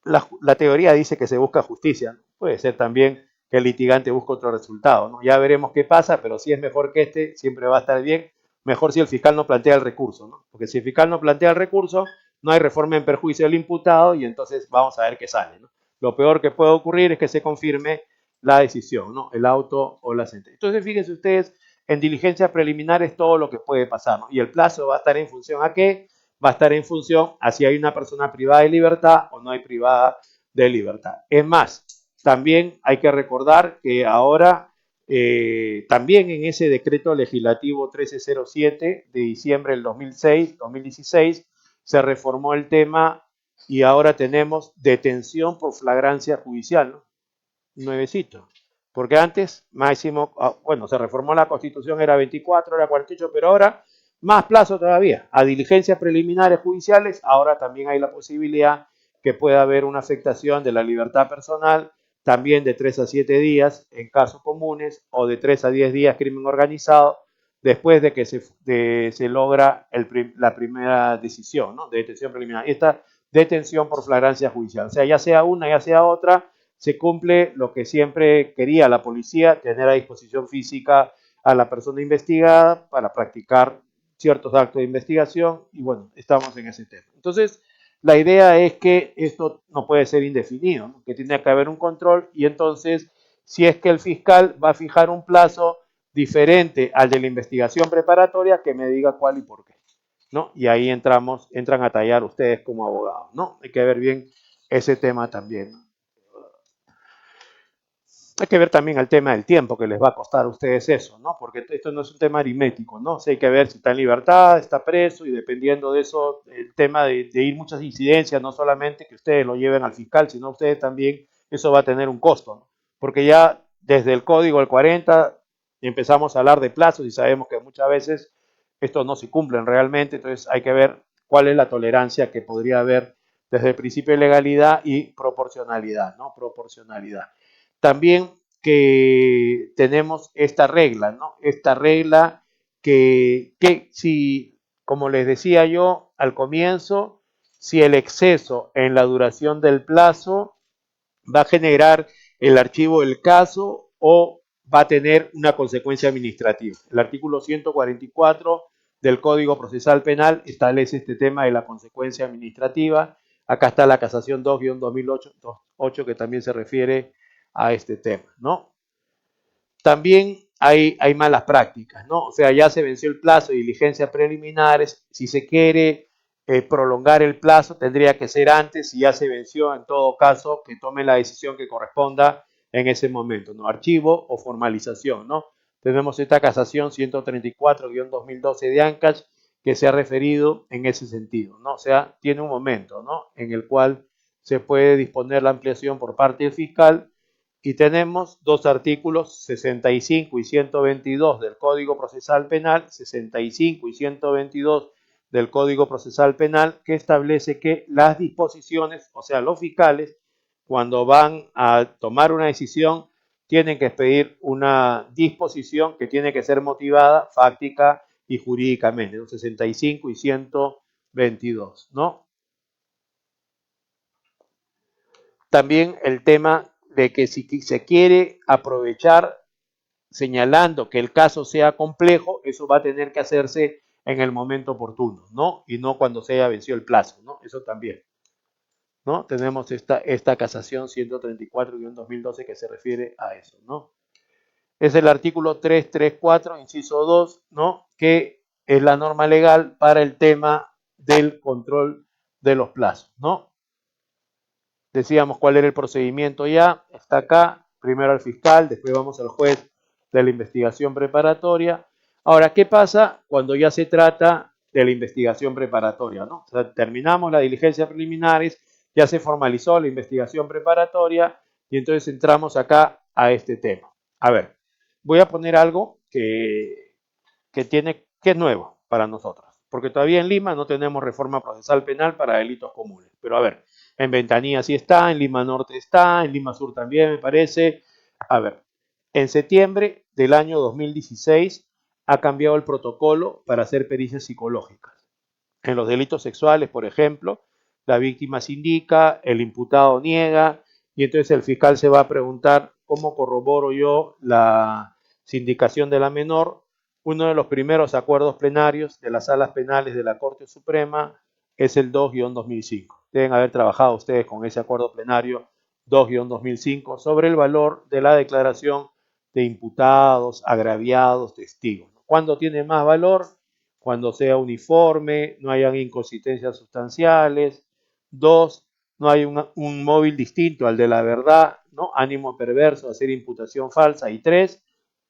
la teoría dice que se busca justicia, ¿no? Puede ser también que el litigante busque otro resultado, ¿no? Ya veremos qué pasa, pero si es mejor que este, siempre va a estar bien. Mejor si el fiscal no plantea el recurso, ¿no? Porque si el fiscal no plantea el recurso, no hay reforma en perjuicio del imputado y entonces vamos a ver qué sale, ¿no? Lo peor que puede ocurrir es que se confirme la decisión, ¿no? El auto o la sentencia. Entonces, fíjense ustedes, en diligencias preliminares todo lo que puede pasar, ¿no? Y el plazo va a estar en función a qué? Va a estar en función a si hay una persona privada de libertad o no hay privada de libertad. Es más, también hay que recordar que ahora, también en ese decreto legislativo 1307 de diciembre del 2016, se reformó el tema y ahora tenemos detención por flagrancia judicial, ¿no? Nuevecito. Porque antes, máximo, bueno, se reformó la Constitución, era 24, era 48, pero ahora más plazo todavía. A diligencias preliminares judiciales, ahora también hay la posibilidad que pueda haber una afectación de la libertad personal, también de 3 a 7 días en casos comunes, o de 3 a 10 días crimen organizado, después de que se logra la primera decisión, ¿no? De detención preliminar. Esta detención por flagrancia judicial. O sea, ya sea una, ya sea otra, se cumple lo que siempre quería la policía, tener a disposición física a la persona investigada para practicar ciertos actos de investigación y bueno, estamos en ese tema. Entonces, la idea es que esto no puede ser indefinido, ¿no? Que tiene que haber un control y entonces, si es que el fiscal va a fijar un plazo diferente al de la investigación preparatoria, que me diga cuál y por qué, ¿no? Y ahí entran a tallar ustedes como abogados, ¿no? Hay que ver bien ese tema también, ¿no? Hay que ver también el tema del tiempo que les va a costar a ustedes eso, ¿no? Porque esto no es un tema aritmético, ¿no? O sea, hay que ver si está en libertad, está preso y dependiendo de eso, el tema de ir muchas incidencias, no solamente que ustedes lo lleven al fiscal, sino ustedes también, eso va a tener un costo, ¿no? Porque ya desde el código del 40 empezamos a hablar de plazos y sabemos que muchas veces estos no se cumplen realmente, entonces hay que ver cuál es la tolerancia que podría haber desde el principio de legalidad y proporcionalidad, ¿no? Proporcionalidad. También que tenemos esta regla, ¿no? Esta regla que si, como les decía yo al comienzo, si el exceso en la duración del plazo va a generar el archivo del caso o va a tener una consecuencia administrativa. El artículo 144 del Código Procesal Penal establece este tema de la consecuencia administrativa. Acá está la casación 2-2008 que también se refiere a este tema, ¿no? También hay malas prácticas, ¿no? O sea, ya se venció el plazo de diligencias preliminares. Si se quiere prolongar el plazo, tendría que ser antes. Si ya se venció, en todo caso, que tome la decisión que corresponda en ese momento, ¿no? Archivo o formalización, ¿no? Tenemos esta casación 134-2012 de Ancash que se ha referido en ese sentido, ¿no? O sea, tiene un momento, ¿no? En el cual se puede disponer la ampliación por parte del fiscal. Y tenemos dos artículos, 65 y 122 del Código Procesal Penal, 65 y 122 del Código Procesal Penal, que establece que las disposiciones, o sea, los fiscales, cuando van a tomar una decisión, tienen que expedir una disposición que tiene que ser motivada fáctica y jurídicamente, ¿no? 65 y 122, ¿no? También el tema de que si se quiere aprovechar señalando que el caso sea complejo, eso va a tener que hacerse en el momento oportuno, ¿no? Y no cuando se haya vencido el plazo, ¿no? Eso también, ¿no? Tenemos esta casación 134-2012 que se refiere a eso, ¿no? Es el artículo 334, inciso 2, ¿no? Que es la norma legal para el tema del control de los plazos, ¿no? Decíamos cuál era el procedimiento ya, está acá, primero al fiscal, después vamos al juez de la investigación preparatoria. Ahora, ¿qué pasa cuando ya se trata de la investigación preparatoria, ¿no? O sea, terminamos las diligencias preliminares, ya se formalizó la investigación preparatoria, Y entonces entramos acá a este tema. A ver, voy a poner algo que es nuevo para nosotros, porque todavía en Lima no tenemos reforma procesal penal para delitos comunes. Pero a ver, en Ventanilla sí está, en Lima Norte está, en Lima Sur también me parece. A ver, en septiembre del año 2016 ha cambiado el protocolo para hacer pericias psicológicas. En los delitos sexuales, por ejemplo, la víctima se indica, el imputado niega, y entonces el fiscal se va a preguntar cómo corroboro yo la sindicación de la menor. Uno de los primeros acuerdos plenarios de las salas penales de la Corte Suprema es el 2-2005. Deben haber trabajado ustedes con ese acuerdo plenario 2-2005 sobre el valor de la declaración de imputados, agraviados, testigos. ¿Cuándo tiene más valor? Cuando sea uniforme, no hayan inconsistencias sustanciales. Dos, no hay un móvil distinto al de la verdad, ¿no? Ánimo perverso, hacer imputación falsa. Y tres,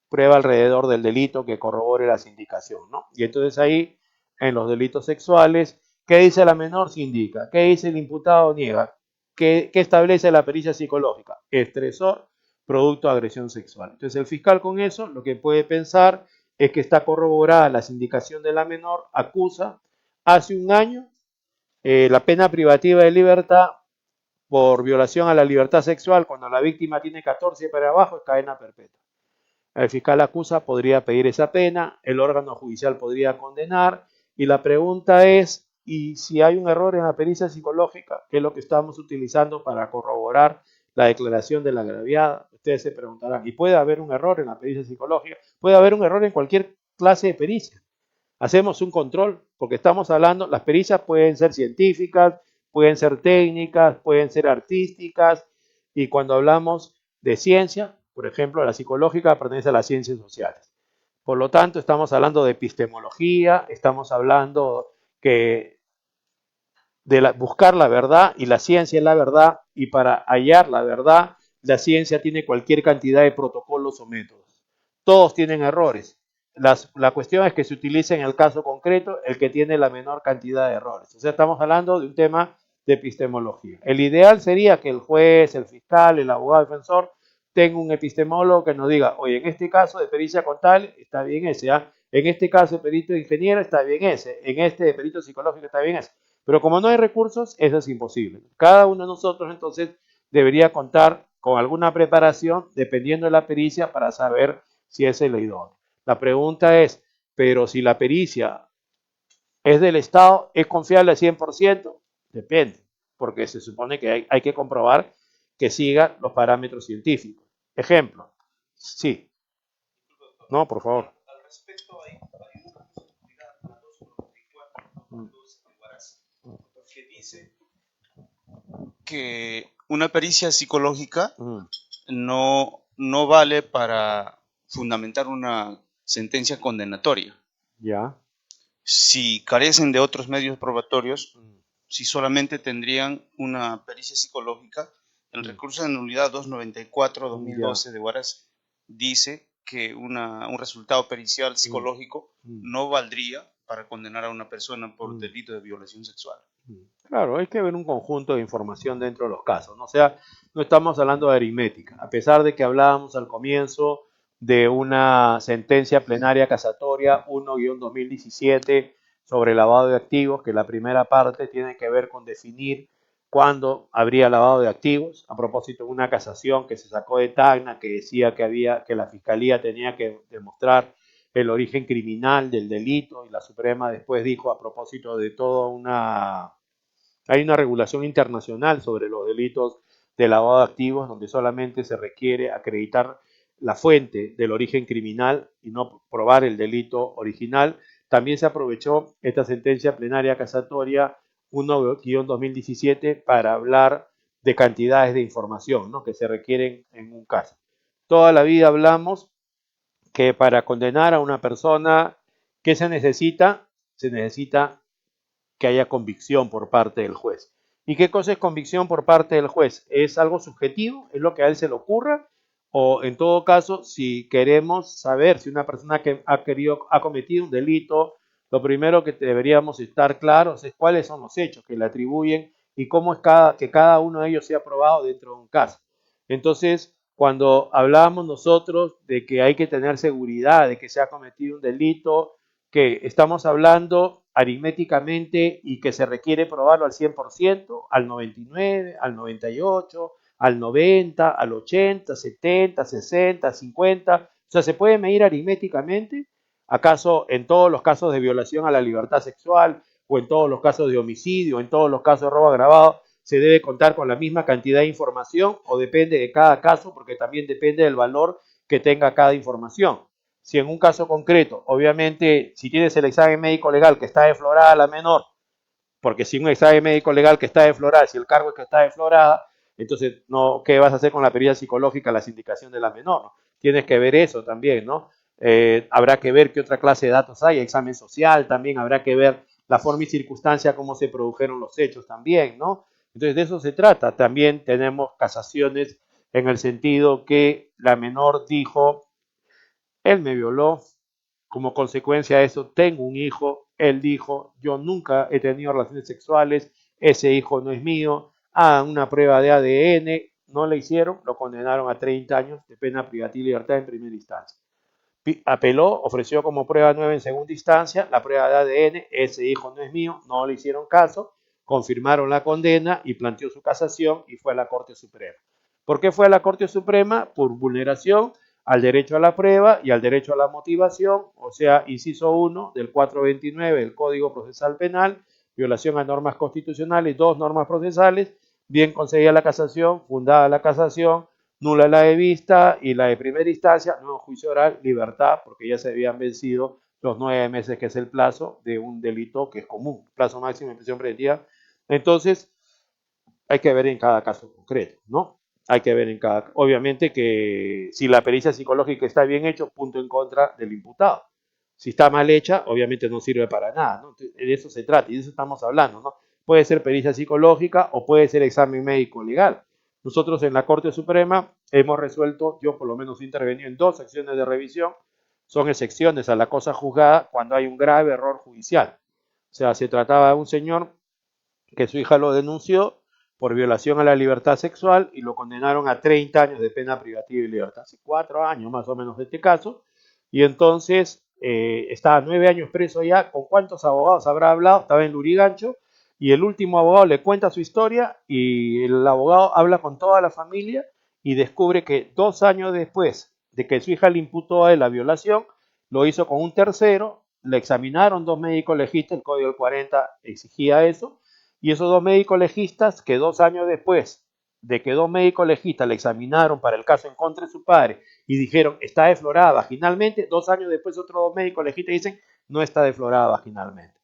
prueba alrededor del delito que corrobore la sindicación, ¿no? Y entonces ahí, en los delitos sexuales, ¿qué dice la menor? Se indica. ¿Qué dice el imputado? Niega. ¿Qué establece la pericia psicológica? Estresor, producto de agresión sexual. Entonces el fiscal con eso lo que puede pensar es que está corroborada la sindicación de la menor, acusa, hace un año la pena privativa de libertad por violación a la libertad sexual cuando la víctima tiene 14 para abajo es cadena perpetua. El fiscal acusa, podría pedir esa pena, el órgano judicial podría condenar, y la pregunta es, ¿y si hay un error en la pericia psicológica, que es lo que estamos utilizando para corroborar la declaración de la agraviada? Ustedes se preguntarán, ¿y puede haber un error en la pericia psicológica? Puede haber un error en cualquier clase de pericia. Hacemos un control, porque estamos hablando, las pericias pueden ser científicas, pueden ser técnicas, pueden ser artísticas, y cuando hablamos de ciencia, por ejemplo, la psicológica pertenece a las ciencias sociales. Por lo tanto, estamos hablando de epistemología, estamos hablando que buscar la verdad, y la ciencia es la verdad, y para hallar la verdad, la ciencia tiene cualquier cantidad de protocolos o métodos. Todos tienen errores. La cuestión es que se utilice en el caso concreto el que tiene la menor cantidad de errores. O sea, estamos hablando de un tema de epistemología. El ideal sería que el juez, el fiscal, el abogado defensor tenga un epistemólogo que nos diga, oye, en este caso de pericia contable está bien ese, ¿ah? En este caso de perito de ingeniero está bien ese, en este de perito psicológico está bien ese. Pero como no hay recursos, eso es imposible. Cada uno de nosotros entonces debería contar con alguna preparación dependiendo de la pericia para saber si es el idóneo. La pregunta es, pero si la pericia es del Estado, ¿es confiable al 100%? Depende, porque se supone que hay que comprobar que siga los parámetros científicos. Ejemplo, sí, no, por favor. Al respecto, hay una posibilidad a 294 que dice que una pericia psicológica no vale para fundamentar una sentencia condenatoria. Ya. Si carecen de otros medios probatorios, si solamente tendrían una pericia psicológica, el recurso de nulidad 294-2012 de Huaraz dice que un resultado pericial psicológico no valdría para condenar a una persona por delito de violación sexual. Claro, hay que ver un conjunto de información dentro de los casos, ¿no? O sea, no estamos hablando de aritmética, a pesar de que hablábamos al comienzo de una sentencia plenaria casatoria 1-2017 sobre lavado de activos, que la primera parte tiene que ver con definir cuándo habría lavado de activos, a propósito de una casación que se sacó de Tacna que decía que la fiscalía tenía que demostrar el origen criminal del delito, y la Suprema después dijo, a propósito de hay una regulación internacional sobre los delitos de lavado de activos, donde solamente se requiere acreditar la fuente del origen criminal y no probar el delito original. También se aprovechó esta sentencia plenaria casatoria 1-2017 para hablar de cantidades de información, ¿no?, que se requieren en un caso. Toda la vida hablamos que para condenar a una persona, ¿qué se necesita? Se necesita que haya convicción por parte del juez. ¿Y qué cosa es convicción por parte del juez? ¿Es algo subjetivo? ¿Es lo que a él se le ocurra? O en todo caso, si queremos saber si una persona que ha cometido un delito, lo primero que deberíamos estar claros es cuáles son los hechos que le atribuyen y cómo es que cada uno de ellos sea probado dentro de un caso. Entonces, cuando hablábamos nosotros de que hay que tener seguridad de que se ha cometido un delito, que estamos hablando aritméticamente y que se requiere probarlo al 100%, al 99, al 98, al 90, al 80, 70, 60, 50. O sea, se puede medir aritméticamente. ¿Acaso en todos los casos de violación a la libertad sexual o en todos los casos de homicidio, en todos los casos de robo agravado, se debe contar con la misma cantidad de información o depende de cada caso? Porque también depende del valor que tenga cada información. Si en un caso concreto, obviamente, si tienes el examen médico legal que está deflorada la menor, porque si un examen médico legal que está deflorada, si el cargo es que está deflorada, entonces, no, ¿qué vas a hacer con la pericia psicológica, la sindicación de la menor? ¿No? Tienes que ver eso también, ¿no? Habrá que ver qué otra clase de datos hay, examen social también, habrá que ver la forma y circunstancia, cómo se produjeron los hechos también, ¿no? Entonces, de eso se trata. También tenemos casaciones en el sentido que la menor dijo, él me violó, como consecuencia de eso tengo un hijo, él dijo, yo nunca he tenido relaciones sexuales, ese hijo no es mío, hagan una prueba de ADN, no le hicieron, lo condenaron a 30 años de pena privativa de libertad en primera instancia. Apeló, ofreció como prueba nueva en segunda instancia, la prueba de ADN, ese hijo no es mío, no le hicieron caso, confirmaron la condena y planteó su casación y fue a la Corte Suprema. ¿Por qué fue a la Corte Suprema? Por vulneración al derecho a la prueba y al derecho a la motivación, o sea, inciso 1 del 429 del Código Procesal Penal, violación a normas constitucionales, 2 normas procesales, bien concedida la casación, fundada la casación, nula la de vista y la de primera instancia, nuevo juicio oral, libertad, porque ya se habían vencido los 9 meses que es el plazo de un delito que es común, plazo máximo de prisión preventiva. Entonces, hay que ver en cada caso concreto, ¿no? Hay que ver en cada... Obviamente que si la pericia psicológica está bien hecha, punto en contra del imputado. Si está mal hecha, obviamente no sirve para nada, ¿no? Entonces, de eso se trata y de eso estamos hablando, ¿no? Puede ser pericia psicológica o puede ser examen médico legal. Nosotros en la Corte Suprema hemos resuelto, yo por lo menos he intervenido en 2 secciones de revisión, son excepciones a la cosa juzgada cuando hay un grave error judicial. O sea, se trataba de un señor que su hija lo denunció por violación a la libertad sexual y lo condenaron a 30 años de pena privativa de libertad, hace 4 años más o menos de este caso, y entonces estaba 9 años preso ya. ¿Con cuántos abogados habrá hablado? Estaba en Lurigancho, y el último abogado le cuenta su historia y el abogado habla con toda la familia y descubre que 2 años después de que su hija le imputó a él la violación, lo hizo con un tercero, le examinaron 2 médicos legistas, el Código del 40 exigía eso, y esos 2 médicos legistas, que 2 años después de que 2 médicos legistas le examinaron para el caso en contra de su padre y dijeron está deflorada vaginalmente, 2 años después otros 2 médicos legistas dicen no está deflorada vaginalmente.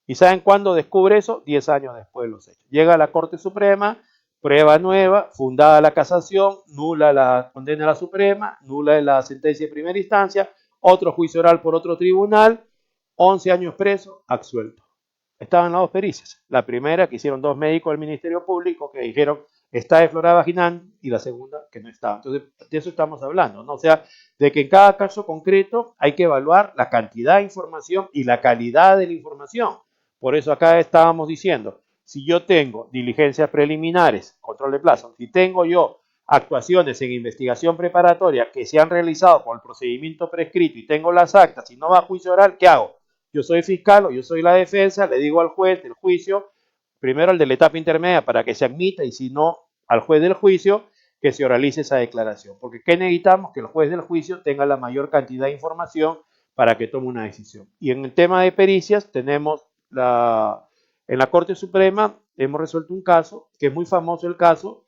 ¿Y saben cuándo descubre eso? 10 años después de los hechos. Llega a la Corte Suprema, prueba nueva, fundada la casación, nula la condena de la Suprema, nula la sentencia de primera instancia, otro juicio oral por otro tribunal, 11 años preso, absuelto. Estaban las 2 pericias. La primera que hicieron 2 médicos del Ministerio Público que dijeron está deflorada vaginal y la segunda que no estaba. Entonces, de eso estamos hablando, ¿no? O sea, de que en cada caso concreto hay que evaluar la cantidad de información y la calidad de la información. Por eso acá estábamos diciendo, si yo tengo diligencias preliminares, control de plazo, si tengo yo actuaciones en investigación preparatoria que se han realizado con el procedimiento prescrito y tengo las actas y no va a juicio oral, ¿qué hago? Yo soy fiscal o yo soy la defensa, le digo al juez del juicio, primero al de la etapa intermedia para que se admita y si no, al juez del juicio que se oralice esa declaración. Porque ¿qué necesitamos? Que el juez del juicio tenga la mayor cantidad de información para que tome una decisión. Y en el tema de pericias tenemos en la Corte Suprema hemos resuelto un caso, que es muy famoso el caso,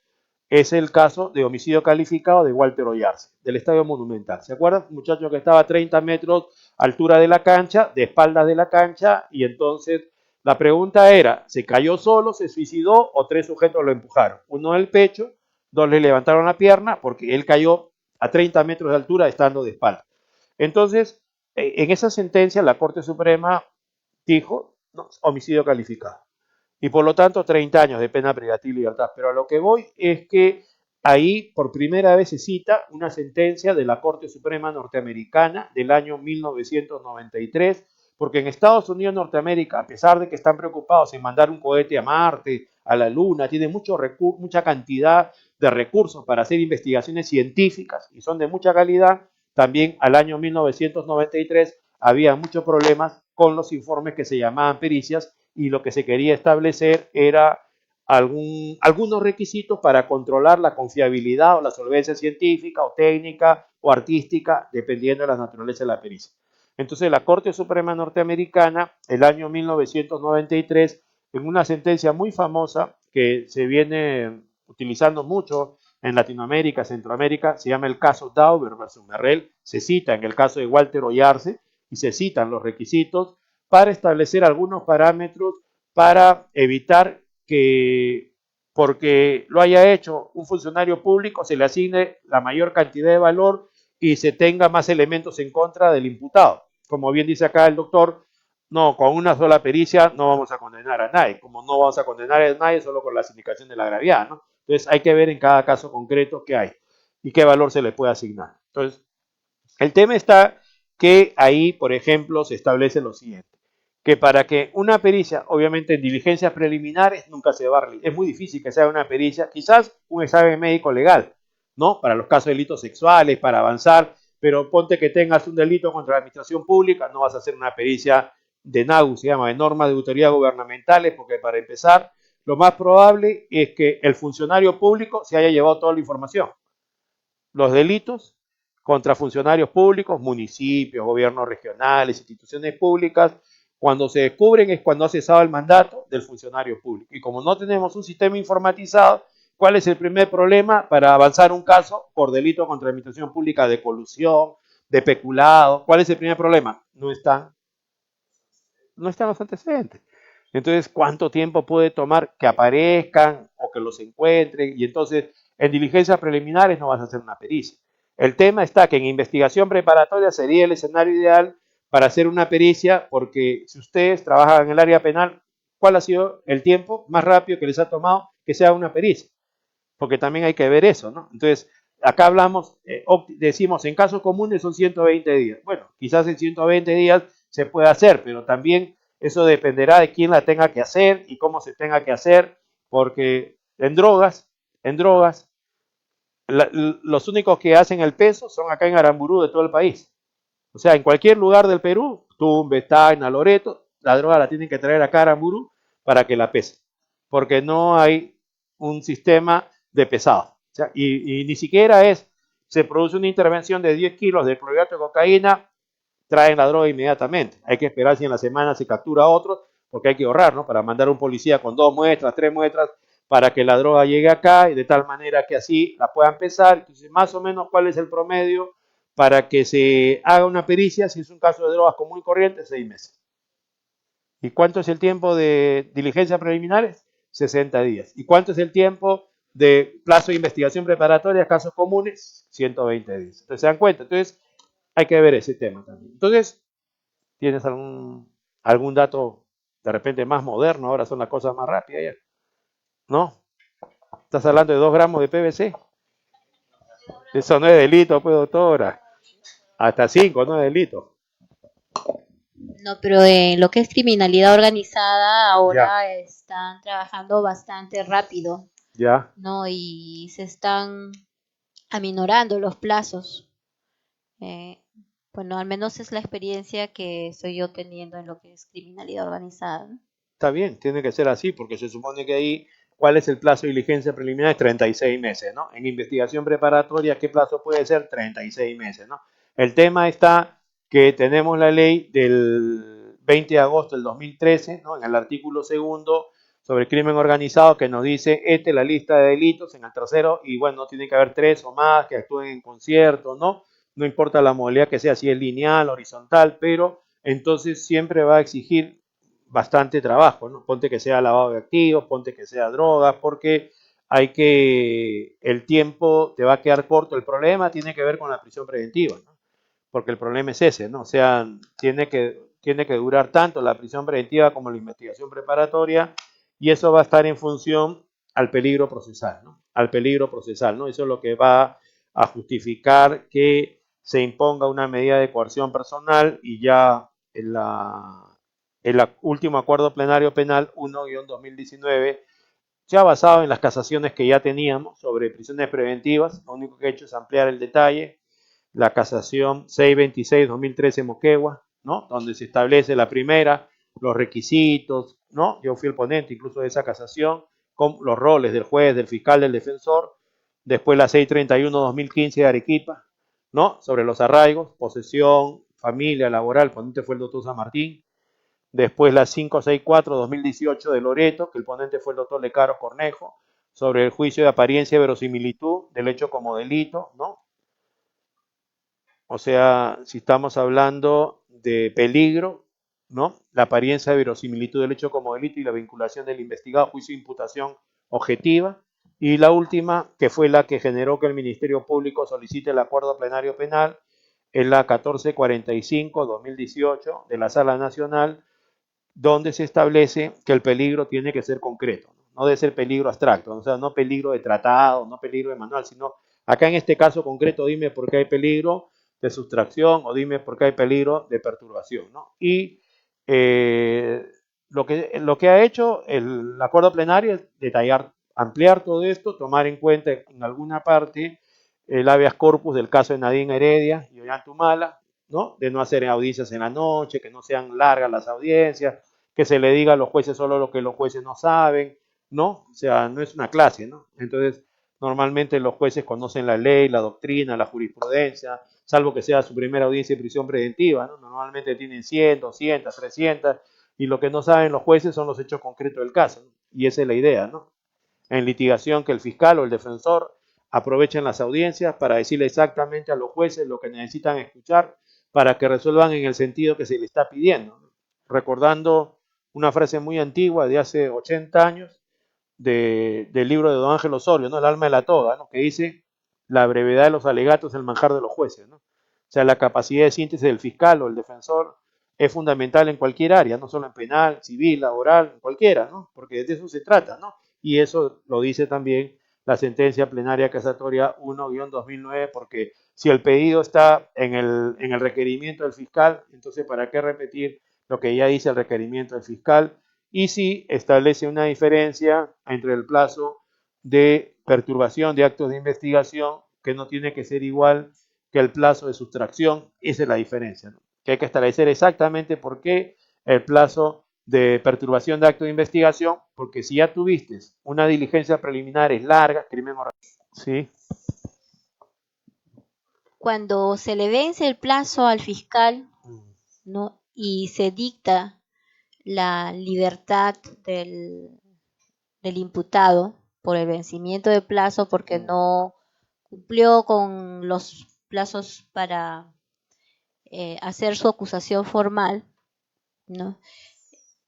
es el caso de homicidio calificado de Walter Oyarce, del Estadio Monumental. ¿Se acuerdan? Un muchacho que estaba a 30 metros altura de la cancha, de espaldas de la cancha, y entonces la pregunta era, ¿se cayó solo, se suicidó o 3 sujetos lo empujaron? Uno del pecho, 2 le levantaron la pierna porque él cayó a 30 metros de altura estando de espalda. Entonces, en esa sentencia la Corte Suprema dijo, no, homicidio calificado. Y por lo tanto 30 años de pena privativa de libertad. Pero a lo que voy es que ahí por primera vez se cita una sentencia de la Corte Suprema norteamericana del año 1993, porque en Estados Unidos, Norteamérica, a pesar de que están preocupados en mandar un cohete a Marte, a la Luna, tiene mucho recurso, mucha cantidad de recursos para hacer investigaciones científicas y son de mucha calidad, también al año 1993 había muchos problemas con los informes que se llamaban pericias y lo que se quería establecer era algunos requisitos para controlar la confiabilidad o la solvencia científica o técnica o artística, dependiendo de la naturaleza de la pericia. Entonces la Corte Suprema Norteamericana, el año 1993, en una sentencia muy famosa que se viene utilizando mucho en Latinoamérica, Centroamérica, se llama el caso Dauber versus Merrell, se cita en el caso de Walter Oyarce y se citan los requisitos para establecer algunos parámetros para evitar que porque lo haya hecho un funcionario público se le asigne la mayor cantidad de valor y se tenga más elementos en contra del imputado. Como bien dice acá el doctor, no, con una sola pericia no vamos a condenar a nadie, como no vamos a condenar a nadie solo con la sindicación de la agraviada, ¿no? Entonces hay que ver en cada caso concreto qué hay y qué valor se le puede asignar. Entonces, el tema está que ahí, por ejemplo, se establece lo siguiente, que para que una pericia, obviamente en diligencias preliminares, nunca se va a realizar, es muy difícil que sea una pericia, quizás un examen médico legal, ¿no? Para los casos de delitos sexuales, para avanzar, pero ponte que tengas un delito contra la administración pública, no vas a hacer una pericia de NAGU, se llama, de normas de autoridad gubernamentales, porque para empezar, lo más probable es que el funcionario público se haya llevado toda la información. Los delitos contra funcionarios públicos, municipios, gobiernos regionales, instituciones públicas, cuando se descubren es cuando ha cesado el mandato del funcionario público. Y como no tenemos un sistema informatizado, ¿cuál es el primer problema para avanzar un caso por delito contra la administración pública de colusión, de peculado? ¿Cuál es el primer problema? No están los antecedentes. Entonces, ¿cuánto tiempo puede tomar que aparezcan o que los encuentren? Y entonces, en diligencias preliminares no vas a hacer una pericia. El tema está que en investigación preparatoria sería el escenario ideal para hacer una pericia, porque si ustedes trabajan en el área penal, ¿cuál ha sido el tiempo más rápido que les ha tomado que sea una pericia? Porque también hay que ver eso, ¿no? Entonces, acá hablamos, decimos, en casos comunes son 120 días. Bueno, quizás en 120 días se puede hacer, pero también eso dependerá de quién la tenga que hacer y cómo se tenga que hacer, porque en drogas, los únicos que hacen el peso son acá en Aramburú de todo el país. O sea, en cualquier lugar del Perú, Tumbes, Tacna, Loreto, la droga la tienen que traer acá a Aramburú para que la pese, porque no hay un sistema de pesado. O sea, y ni siquiera se produce una intervención de 10 kilos de clorhidrato de cocaína, traen la droga inmediatamente. Hay que esperar si en la semana se captura a otro, porque hay que ahorrar, ¿no? Para mandar a un policía con 2 muestras, 3 muestras, para que la droga llegue acá y de tal manera que así la puedan pesar. Entonces, más o menos, ¿cuál es el promedio para que se haga una pericia? Si es un caso de drogas común y corriente, 6 meses. ¿Y cuánto es el tiempo de diligencias preliminares? 60 días. ¿Y cuánto es el tiempo de plazo de investigación preparatoria, casos comunes? 120 días. Entonces, ¿se dan cuenta? Entonces, hay que ver ese tema también. Entonces, ¿tienes algún dato de repente más moderno? Ahora son las cosas más rápidas, ¿no? ¿Estás hablando de 2 gramos de PVC? Eso no es delito, pues, doctora. Hasta 5 no es delito. No, pero en lo que es criminalidad organizada, ahora Ya. están trabajando bastante rápido, Ya. ¿no? Y se están aminorando los plazos. Eh, bueno, al menos es la experiencia que estoy yo teniendo en lo que es criminalidad organizada, ¿no? Está bien, tiene que ser así, porque se supone que ahí, ¿cuál es el plazo de diligencia preliminar? 36 meses, ¿no? En investigación preparatoria, ¿qué plazo puede ser? 36 meses, ¿no? El tema está que tenemos la ley del 20 de agosto del 2013, ¿no? En el artículo segundo sobre crimen organizado que nos dice, esta es la lista de delitos en el tercero, y bueno, tiene que haber 3 o más que actúen en concierto, ¿no? No importa la modalidad que sea, si es lineal, horizontal, pero entonces siempre va a exigir bastante trabajo, ¿no? Ponte que sea lavado de activos, ponte que sea drogas, porque el tiempo te va a quedar corto. El problema tiene que ver con la prisión preventiva, ¿no? Porque el problema es ese, ¿no? O sea, tiene que durar tanto la prisión preventiva como la investigación preparatoria, y eso va a estar en función al peligro procesal, ¿no? Al peligro procesal, ¿no? Eso es lo que va a justificar que se imponga una medida de coerción personal, y ya el último acuerdo plenario penal 1-2019 se ha basado en las casaciones que ya teníamos sobre prisiones preventivas. Lo único que he hecho es ampliar el detalle. La casación 626-2013 Moquegua, ¿no? Donde se establece la primera, los requisitos, ¿no? Yo fui el ponente incluso de esa casación, con los roles del juez, del fiscal, del defensor. Después la 631-2015 de Arequipa, ¿no? Sobre los arraigos, posesión, familia, laboral, el ponente fue el doctor San Martín. Después la 564-2018 de Loreto, que el ponente fue el doctor Lecaro Cornejo, sobre el juicio de apariencia y verosimilitud del hecho como delito, ¿no? O sea, si estamos hablando de peligro, ¿no? La apariencia de verosimilitud del hecho como delito y la vinculación del investigado, juicio de imputación objetiva. Y la última, que fue la que generó que el Ministerio Público solicite el acuerdo plenario penal, es la 1445-2018 de la Sala Nacional, donde se establece que el peligro tiene que ser concreto, no debe ser peligro abstracto, o sea, no peligro de tratado, no peligro de manual, sino acá en este caso concreto dime por qué hay peligro de sustracción o dime por qué hay peligro de perturbación, ¿no? Y lo que ha hecho el acuerdo plenario es detallar, ampliar todo esto, tomar en cuenta en alguna parte el habeas corpus del caso de Nadine Heredia y Ollantumala, ¿no? De no hacer audiencias en la noche, que no sean largas las audiencias, que se le diga a los jueces solo lo que los jueces no saben, ¿no? O sea, no es una clase, ¿no? Entonces, normalmente los jueces conocen la ley, la doctrina, la jurisprudencia, salvo que sea su primera audiencia de prisión preventiva, ¿no? Normalmente tienen 100, 200, 300, y lo que no saben los jueces son los hechos concretos del caso, ¿no? Y esa es la idea, ¿no? En litigación que el fiscal o el defensor aprovechen las audiencias para decirle exactamente a los jueces lo que necesitan escuchar para que resuelvan en el sentido que se le está pidiendo, ¿no? Recordando una frase muy antigua de hace 80 años del libro de Don Ángel Osorio, ¿no? El alma de la toga, ¿no? Que dice la brevedad de los alegatos es el manjar de los jueces, ¿no? O sea, la capacidad de síntesis del fiscal o el defensor es fundamental en cualquier área, no solo en penal, civil, laboral, en cualquiera, ¿no? Porque de eso se trata, ¿no? Y eso lo dice también la sentencia plenaria casatoria 1-2009, porque si el pedido está en el requerimiento del fiscal, entonces ¿para qué repetir lo que ya dice el requerimiento del fiscal? Y si establece una diferencia entre el plazo de perturbación de actos de investigación, que no tiene que ser igual que el plazo de sustracción, esa es la diferencia, ¿no? Que hay que establecer exactamente por qué el plazo de perturbación de acto de investigación, porque si ya tuviste una diligencia preliminar es larga, crimen o sí. Cuando se le vence el plazo al fiscal, ¿no? Y se dicta la libertad del imputado por el vencimiento de plazo porque no cumplió con los plazos para hacer su acusación formal, ¿no?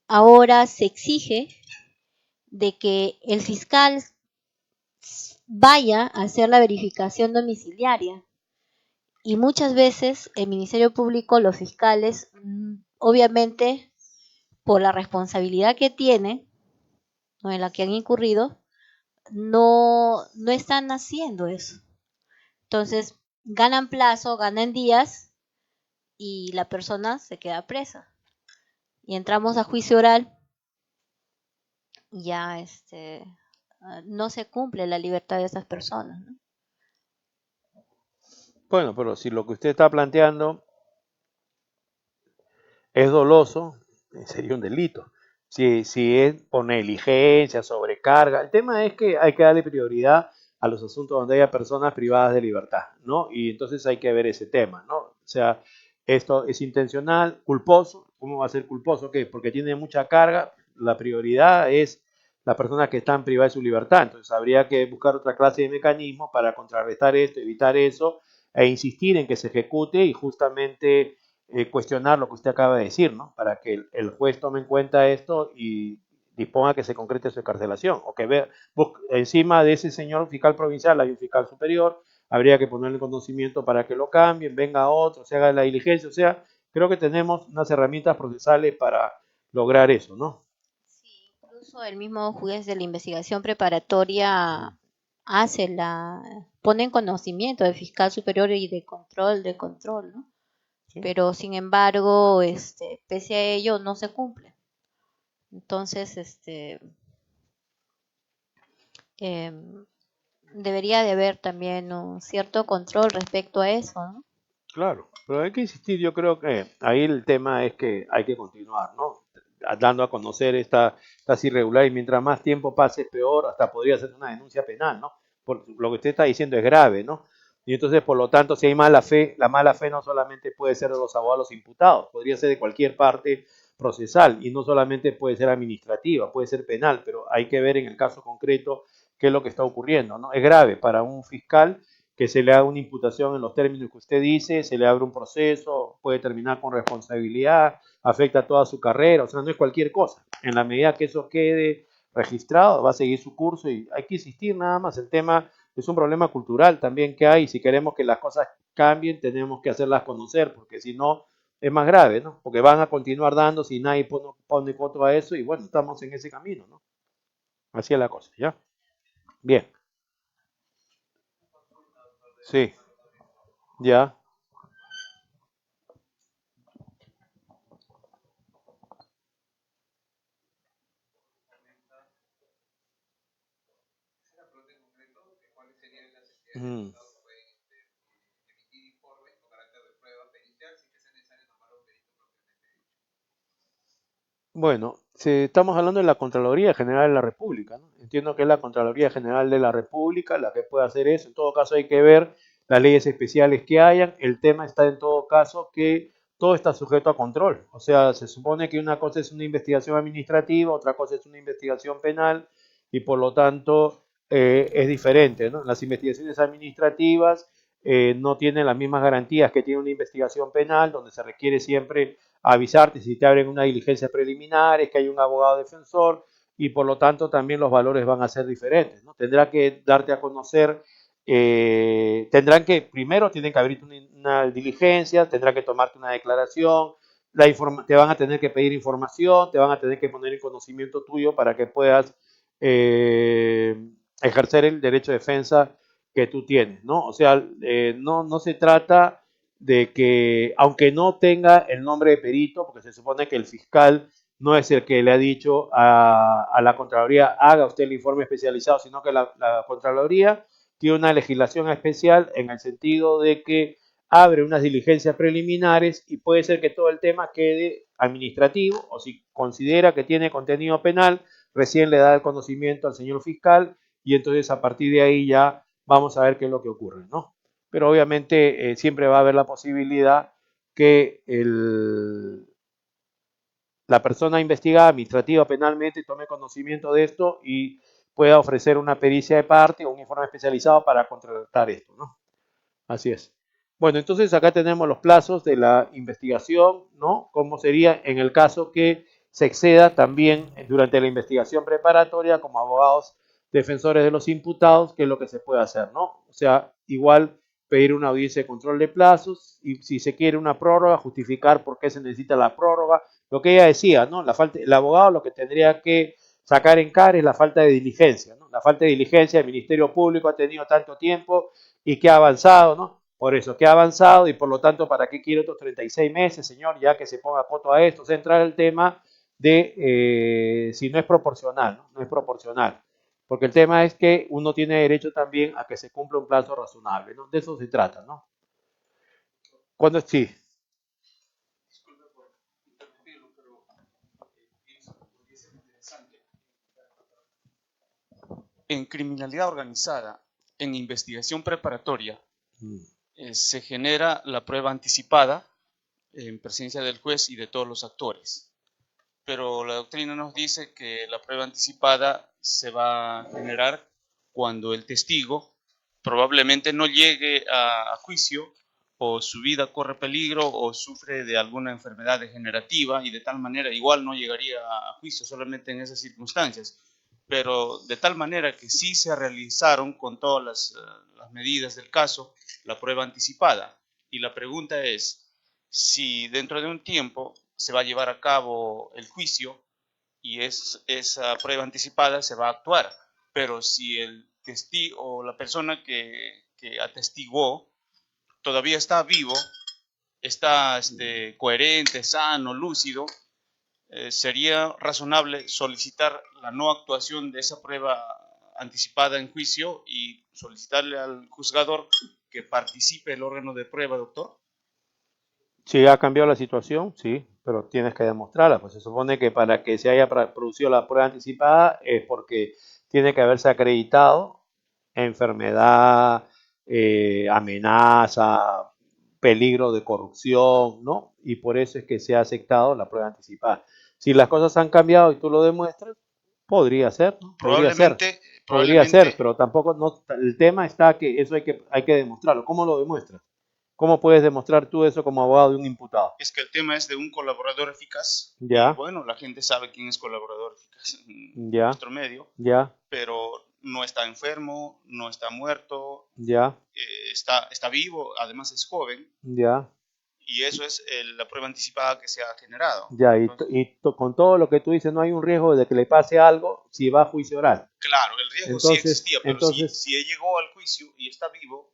Ahora se exige de que el fiscal vaya a hacer la verificación domiciliaria y muchas veces el Ministerio Público, los fiscales, obviamente por la responsabilidad que tienen, ¿no? En la que han incurrido, no están haciendo eso. Entonces ganan plazo, ganan días y la persona se queda presa. Y entramos a juicio oral y ya no se cumple la libertad de esas personas, ¿no? Bueno, pero si lo que usted está planteando es doloso, sería un delito. Si es por negligencia, sobrecarga, el tema es que hay que darle prioridad a los asuntos donde haya personas privadas de libertad, ¿no? Y entonces hay que ver ese tema, ¿no? O sea, esto es intencional, culposo. ¿Cómo va a ser culposo? ¿Qué? Porque tiene mucha carga. La prioridad es la persona que está en privada de su libertad. Entonces habría que buscar otra clase de mecanismo para contrarrestar esto, evitar eso e insistir en que se ejecute y justamente cuestionar lo que usted acaba de decir, ¿no? Para que el juez tome en cuenta esto y disponga que se concrete su excarcelación, o que vea, encima de ese señor fiscal provincial hay un fiscal superior, habría que ponerle conocimiento para que lo cambien, venga otro, se haga la diligencia, o sea, creo que tenemos unas herramientas procesales para lograr eso, ¿no? Sí, incluso el mismo juez de la investigación preparatoria pone en conocimiento del fiscal superior y de control, ¿no? ¿Sí? Pero sin embargo, pese a ello no se cumple. Entonces, debería de haber también un cierto control respecto a eso, ¿no? Claro, pero hay que insistir, yo creo que ahí el tema es que hay que continuar, ¿no? Dando a conocer estas irregularidades, y mientras más tiempo pase es peor, hasta podría ser una denuncia penal, ¿no? Por lo que usted está diciendo es grave, ¿no? Y entonces, por lo tanto, si hay mala fe, la mala fe no solamente puede ser de los abogados imputados, podría ser de cualquier parte procesal y no solamente puede ser administrativa, puede ser penal, pero hay que ver en el caso concreto qué es lo que está ocurriendo, ¿no? Es grave para un fiscal que se le haga una imputación en los términos que usted dice, se le abre un proceso, puede terminar con responsabilidad, afecta toda su carrera, o sea, no es cualquier cosa. En la medida que eso quede registrado, va a seguir su curso y hay que insistir nada más. El tema es un problema cultural también que hay y si queremos que las cosas cambien, tenemos que hacerlas conocer, porque si no, es más grave, ¿no? Porque van a continuar dando si nadie pone coto a eso y bueno, estamos en ese camino, ¿no? Así es la cosa, ¿ya? Bien, sí, ya. Mm. Bueno, si estamos hablando de la Contraloría General de la República, ¿no? Entiendo que es la Contraloría General de la República la que puede hacer eso. En todo caso hay que ver las leyes especiales que hayan. El tema está en todo caso que todo está sujeto a control. O sea, se supone que una cosa es una investigación administrativa, otra cosa es una investigación penal y por lo tanto es diferente, ¿no? Las investigaciones administrativas no tienen las mismas garantías que tiene una investigación penal, donde se requiere siempre avisarte si te abren una diligencia preliminar, es que hay un abogado defensor y por lo tanto también los valores van a ser diferentes, ¿no? Tendrá que darte a conocer, primero tienen que abrirte una diligencia, tendrá que tomarte una declaración, te van a tener que pedir información, te van a tener que poner en conocimiento tuyo para que puedas eh, ejercer el derecho de defensa que tú tienes, ¿no? O sea, no se trata de que, aunque no tenga el nombre de perito, porque se supone que el fiscal no es el que le ha dicho a la Contraloría, haga usted el informe especializado, sino que la Contraloría tiene una legislación especial en el sentido de que abre unas diligencias preliminares y puede ser que todo el tema quede administrativo o si considera que tiene contenido penal, recién le da el conocimiento al señor fiscal y entonces a partir de ahí ya vamos a ver qué es lo que ocurre, ¿no? Pero obviamente siempre va a haber la posibilidad que la persona investigada administrativa penalmente tome conocimiento de esto y pueda ofrecer una pericia de parte o un informe especializado para contratar esto, ¿no? Así es. Bueno, entonces acá tenemos los plazos de la investigación, ¿no? ¿Cómo sería en el caso que se exceda también durante la investigación preparatoria como abogados defensores de los imputados, qué es lo que se puede hacer, ¿no? O sea, igual pedir una audiencia de control de plazos y si se quiere una prórroga, justificar por qué se necesita la prórroga. Lo que ella decía, ¿no? El abogado lo que tendría que sacar en cara es la falta de diligencia, ¿no? La falta de diligencia del Ministerio Público ha tenido tanto tiempo y que ha avanzado, ¿no? Por eso, que ha avanzado y por lo tanto, ¿para qué quiere otros 36 meses, señor? Ya que se ponga coto a esto, centrar el tema de si no es proporcional, ¿no? No es proporcional. Porque el tema es que uno tiene derecho también a que se cumpla un plazo razonable, ¿no? De eso se trata, ¿no? Cuando sí. En criminalidad organizada, en investigación preparatoria, se genera la prueba anticipada en presencia del juez y de todos los actores. Pero la doctrina nos dice que la prueba anticipada se va a generar cuando el testigo probablemente no llegue a juicio o su vida corre peligro o sufre de alguna enfermedad degenerativa y de tal manera igual no llegaría a juicio solamente en esas circunstancias. Pero de tal manera que sí se realizaron con todas las medidas del caso la prueba anticipada. Y la pregunta es, si dentro de un tiempo se va a llevar a cabo el juicio y esa prueba anticipada se va a actuar, pero si el testigo o la persona que atestiguó todavía está vivo, está coherente, sano, lúcido, sería razonable solicitar la no actuación de esa prueba anticipada en juicio y solicitarle al juzgador que participe el órgano de prueba, doctor? Si ha cambiado la situación, sí, pero tienes que demostrarla. Pues se supone que para que se haya producido la prueba anticipada es porque tiene que haberse acreditado enfermedad, amenaza, peligro de corrupción, ¿no? Y por eso es que se ha aceptado la prueba anticipada. Si las cosas han cambiado y tú lo demuestras, podría ser, ¿no? Podría ser, pero tampoco, no, el tema está que eso hay que demostrarlo. ¿Cómo lo demuestras? ¿Cómo puedes demostrar tú eso como abogado de un imputado? Es que el tema es de un colaborador eficaz. Ya. Y bueno, la gente sabe quién es colaborador eficaz en Ya. nuestro medio. Ya. Pero no está enfermo, no está muerto. Ya. Está vivo, además es joven. Ya. Y eso es la prueba anticipada que se ha generado. Ya, con todo lo que tú dices, no hay un riesgo de que le pase algo si va a juicio oral. Claro, el riesgo sí existía, pero si llegó al juicio y está vivo,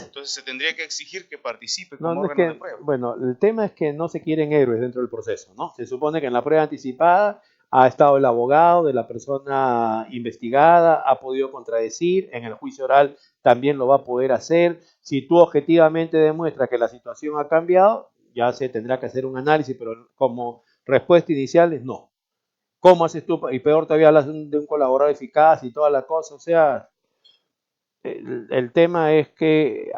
entonces se tendría que exigir que participe como órgano de prueba. Bueno, el tema es que no se quieren héroes dentro del proceso, ¿no? Se supone que en la prueba anticipada ha estado el abogado de la persona investigada, ha podido contradecir, en el juicio oral también lo va a poder hacer. Si tú objetivamente demuestras que la situación ha cambiado, ya se tendrá que hacer un análisis, pero como respuesta inicial es no. ¿Cómo haces tú? Y peor todavía hablas de un colaborador eficaz y toda la cosa, o sea, el tema es que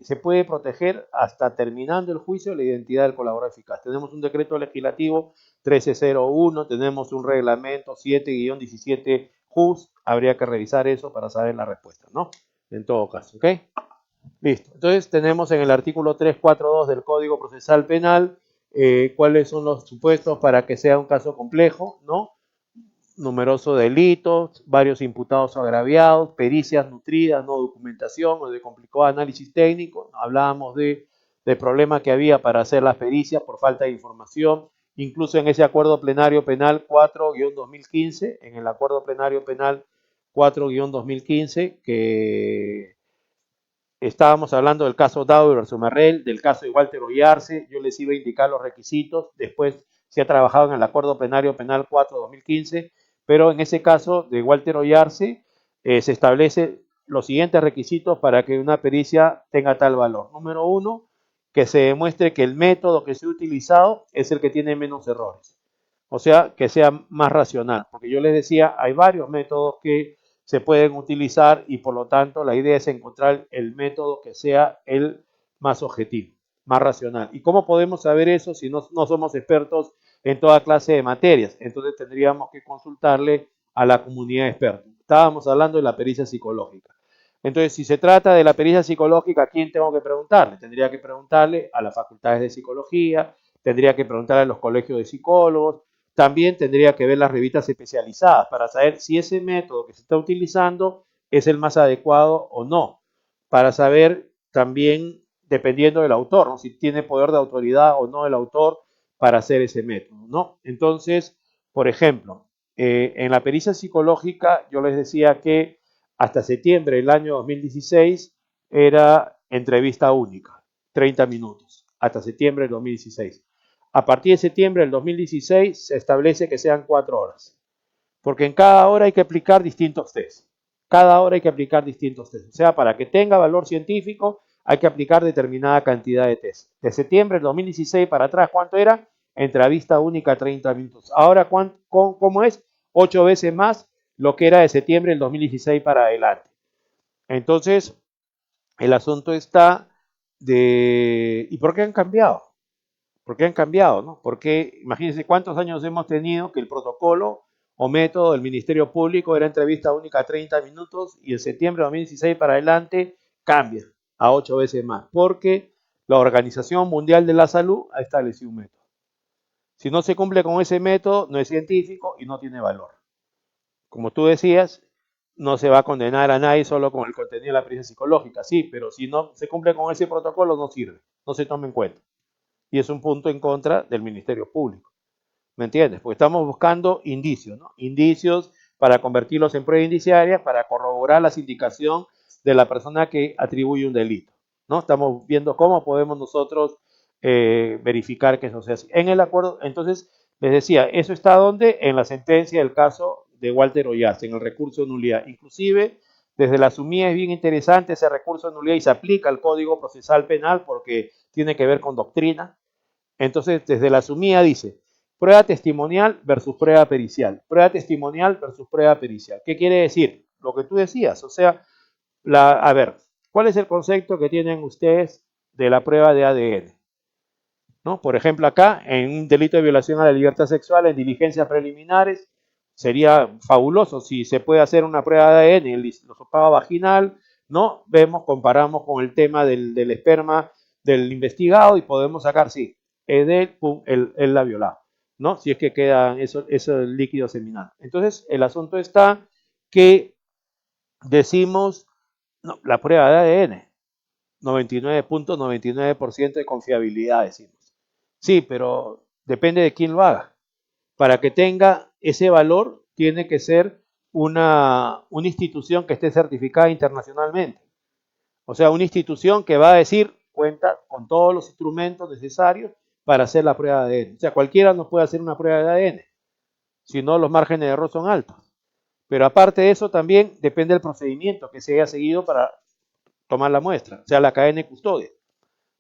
se puede proteger hasta terminando el juicio la identidad del colaborador eficaz. Tenemos un decreto legislativo 1301, tenemos un reglamento 7-17 JUS, habría que revisar eso para saber la respuesta, ¿no? En todo caso, ¿ok? Listo. Entonces tenemos en el artículo 342 del Código Procesal Penal cuáles son los supuestos para que sea un caso complejo, ¿no? Numerosos delitos, varios imputados o agraviados, pericias nutridas, no documentación o de complicado análisis técnico. Hablábamos de problemas que había para hacer las pericias por falta de información, incluso en ese acuerdo plenario penal 4-2015, en el acuerdo plenario penal 4-2015, que estábamos hablando del caso Daubert versus Marrel, del caso de Walter Ollarse, yo les iba a indicar los requisitos, después se ha trabajado en el acuerdo plenario penal 4-2015, pero en ese caso de Walter Ollarse se establece los siguientes requisitos para que una pericia tenga tal valor. Número 1, que se demuestre que el método que se ha utilizado es el que tiene menos errores. O sea, que sea más racional. Porque yo les decía, hay varios métodos que se pueden utilizar y por lo tanto la idea es encontrar el método que sea el más objetivo, más racional. ¿Y cómo podemos saber eso si no somos expertos en toda clase de materias? Entonces tendríamos que consultarle a la comunidad experta. Estábamos hablando de la pericia psicológica. Entonces, si se trata de la pericia psicológica, ¿a quién tengo que preguntarle? Tendría que preguntarle a las facultades de psicología, tendría que preguntarle a los colegios de psicólogos, también tendría que ver las revistas especializadas para saber si ese método que se está utilizando es el más adecuado o no, para saber también, dependiendo del autor, ¿no? Si tiene poder de autoridad o no el autor para hacer ese método, ¿no? Entonces, por ejemplo, en la pericia psicológica yo les decía que hasta septiembre del año 2016 era entrevista única, 30 minutos, hasta septiembre del 2016. A partir de septiembre del 2016 se establece que sean 4 horas, porque en cada hora hay que aplicar distintos tests. Cada hora hay que aplicar distintos tests. O sea, para que tenga valor científico hay que aplicar determinada cantidad de tests. De septiembre del 2016 para atrás, ¿cuánto era? Entrevista única 30 minutos. Ahora, ¿cómo es? 8 veces más lo que era de septiembre del 2016 para adelante. Entonces, el asunto está de... ¿Y por qué han cambiado? ¿Por qué han cambiado? ¿No? Porque imagínense cuántos años hemos tenido que el protocolo o método del Ministerio Público era entrevista única 30 minutos y en septiembre de 2016 para adelante cambia a 8 veces más, porque la Organización Mundial de la Salud ha establecido un método. Si no se cumple con ese método, no es científico y no tiene valor. Como tú decías, no se va a condenar a nadie solo con el contenido de la pericia psicológica, sí, pero si no se cumple con ese protocolo no sirve, no se toma en cuenta. Y es un punto en contra del Ministerio Público. ¿Me entiendes? Porque estamos buscando indicios, ¿no? Indicios para convertirlos en pruebas indiciarias, para corroborar la sindicación de la persona que atribuye un delito, ¿no? Estamos viendo cómo podemos nosotros verificar que eso sea así. En el acuerdo, entonces, les decía, ¿eso está dónde? En la sentencia del caso de Walter Ollaz en el recurso de nulidad. Inclusive, desde la sumía es bien interesante ese recurso de nulidad y se aplica al Código Procesal Penal porque tiene que ver con doctrina. Entonces, desde la sumía dice, prueba testimonial versus prueba pericial. Prueba testimonial versus prueba pericial. ¿Qué quiere decir? Lo que tú decías, o sea, a ver, ¿cuál es el concepto que tienen ustedes de la prueba de ADN? ¿No? Por ejemplo, acá, en un delito de violación a la libertad sexual, en diligencias preliminares, sería fabuloso si se puede hacer una prueba de ADN en el hisopado vaginal, ¿no? Vemos, comparamos con el tema del esperma del investigado y podemos sacar, sí, es de él, pum, él la violado, ¿no? Si es que queda eso líquido seminal. Entonces, el asunto está que decimos, no, la prueba de ADN, 99.99% de confiabilidad, decimos. Sí, pero depende de quién lo haga. Para que tenga ese valor, tiene que ser una institución que esté certificada internacionalmente. O sea, una institución que va a decir, cuenta con todos los instrumentos necesarios para hacer la prueba de ADN. O sea, cualquiera no puede hacer una prueba de ADN, si no los márgenes de error son altos. Pero aparte de eso, también depende del procedimiento que se haya seguido para tomar la muestra, o sea, la cadena de custodia.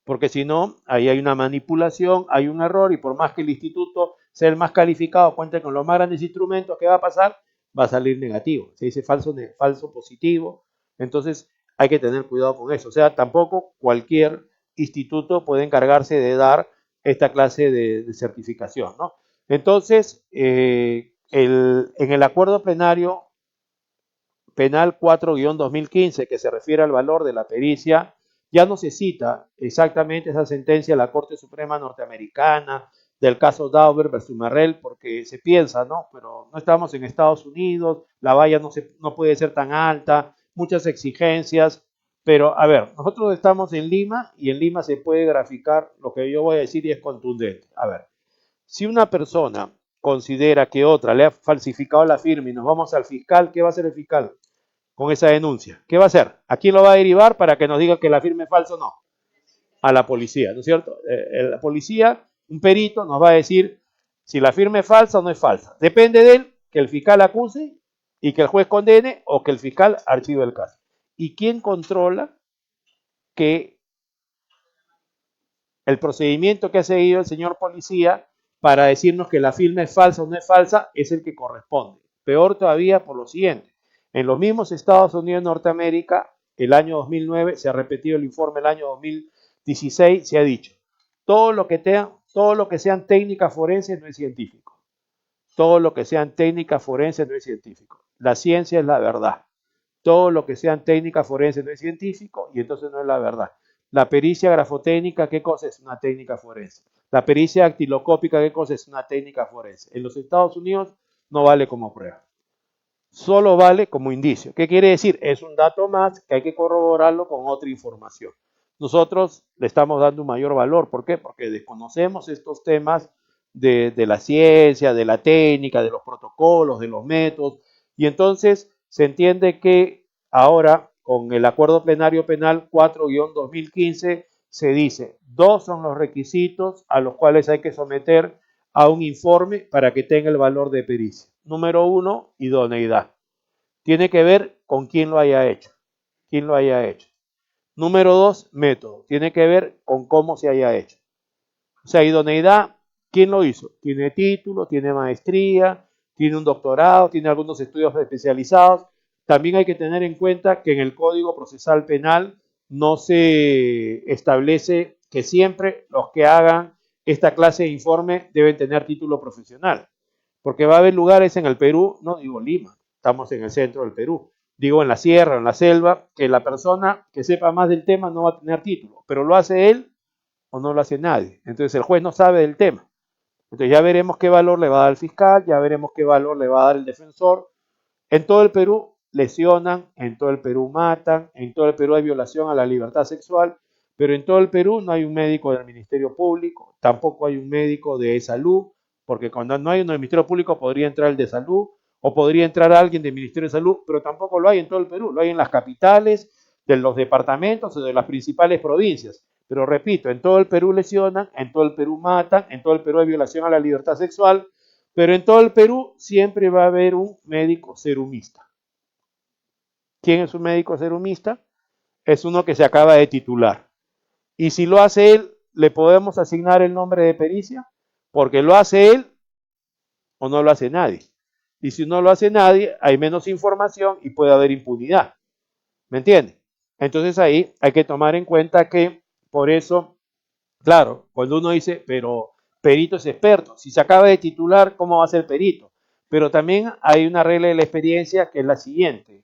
Porque si no, ahí hay una manipulación, hay un error y por más que el instituto sea el más calificado, cuente con los más grandes instrumentos, ¿qué va a pasar? Va a salir negativo, se dice falso positivo, entonces hay que tener cuidado con eso. O sea, tampoco cualquier instituto puede encargarse de dar esta clase de certificación, ¿no? Entonces, en el acuerdo plenario penal 4-2015, que se refiere al valor de la pericia, ya no se cita exactamente esa sentencia de la Corte Suprema norteamericana del caso Dauber versus Merrell, porque se piensa, ¿no? Pero no estamos en Estados Unidos, la valla no puede ser tan alta, muchas exigencias, pero a ver, nosotros estamos en Lima y en Lima se puede graficar lo que yo voy a decir y es contundente. A ver, si una persona considera que otra le ha falsificado la firma y nos vamos al fiscal, ¿qué va a hacer el fiscal con esa denuncia? ¿Qué va a hacer? ¿A quién lo va a derivar para que nos diga que la firma es falsa o no? A la policía, ¿no es cierto? La policía, un perito, nos va a decir si la firma es falsa o no es falsa. Depende de él que el fiscal acuse y que el juez condene o que el fiscal archive el caso. ¿Y quién controla que el procedimiento que ha seguido el señor policía para decirnos que la firma es falsa o no es falsa es el que corresponde? Peor todavía por lo siguiente. En los mismos Estados Unidos de Norteamérica, el año 2009, se ha repetido el informe el año 2016, se ha dicho, todo lo que sean técnicas forenses no es científico. Todo lo que sean técnicas forenses no es científico. La ciencia es la verdad. Todo lo que sean técnicas forenses no es científico y entonces no es la verdad. La pericia grafotécnica, ¿qué cosa es una técnica forense? La pericia dactiloscópica, ¿qué cosa es una técnica forense? En los Estados Unidos no vale como prueba. Solo vale como indicio. ¿Qué quiere decir? Es un dato más que hay que corroborarlo con otra información. Nosotros le estamos dando un mayor valor. ¿Por qué? Porque desconocemos estos temas de la ciencia, de la técnica, de los protocolos, de los métodos. Y entonces se entiende que ahora, con el Acuerdo Plenario Penal 4-2015, se dice, dos son los requisitos a los cuales hay que someter a un informe para que tenga el valor de pericia. Número 1, idoneidad. Tiene que ver con quién lo haya hecho. Quién lo haya hecho. Número 2, método. Tiene que ver con cómo se haya hecho. O sea, idoneidad, ¿quién lo hizo? Tiene título, tiene maestría, tiene un doctorado, tiene algunos estudios especializados. También hay que tener en cuenta que en el Código Procesal Penal no se establece que siempre los que hagan esta clase de informe deben tener título profesional, porque va a haber lugares en el Perú, no digo Lima, estamos en el centro del Perú, digo en la sierra, en la selva, que la persona que sepa más del tema no va a tener título, pero lo hace él o no lo hace nadie. Entonces el juez no sabe del tema. Entonces ya veremos qué valor le va a dar el fiscal, ya veremos qué valor le va a dar el defensor. En todo el Perú lesionan, en todo el Perú matan, en todo el Perú hay violación a la libertad sexual, pero en todo el Perú no hay un médico del Ministerio Público, tampoco hay un médico de salud, porque cuando no hay uno del Ministerio Público podría entrar el de salud, o podría entrar alguien del Ministerio de Salud, pero tampoco lo hay en todo el Perú, lo hay en las capitales, de los departamentos o de las principales provincias. Pero repito, en todo el Perú lesionan, en todo el Perú matan, en todo el Perú hay violación a la libertad sexual, Pero en todo el Perú siempre va a haber un médico serumista. ¿Quién es un médico serumista? Es uno que se acaba de titular. Y si lo hace él, ¿le podemos asignar el nombre de pericia? Porque lo hace él o no lo hace nadie. Y si no lo hace nadie, hay menos información y puede haber impunidad. ¿Me entiende? Entonces ahí hay que tomar en cuenta que por eso, claro, cuando uno dice, pero perito es experto, si se acaba de titular, ¿cómo va a ser perito? Pero también hay una regla de la experiencia que es la siguiente.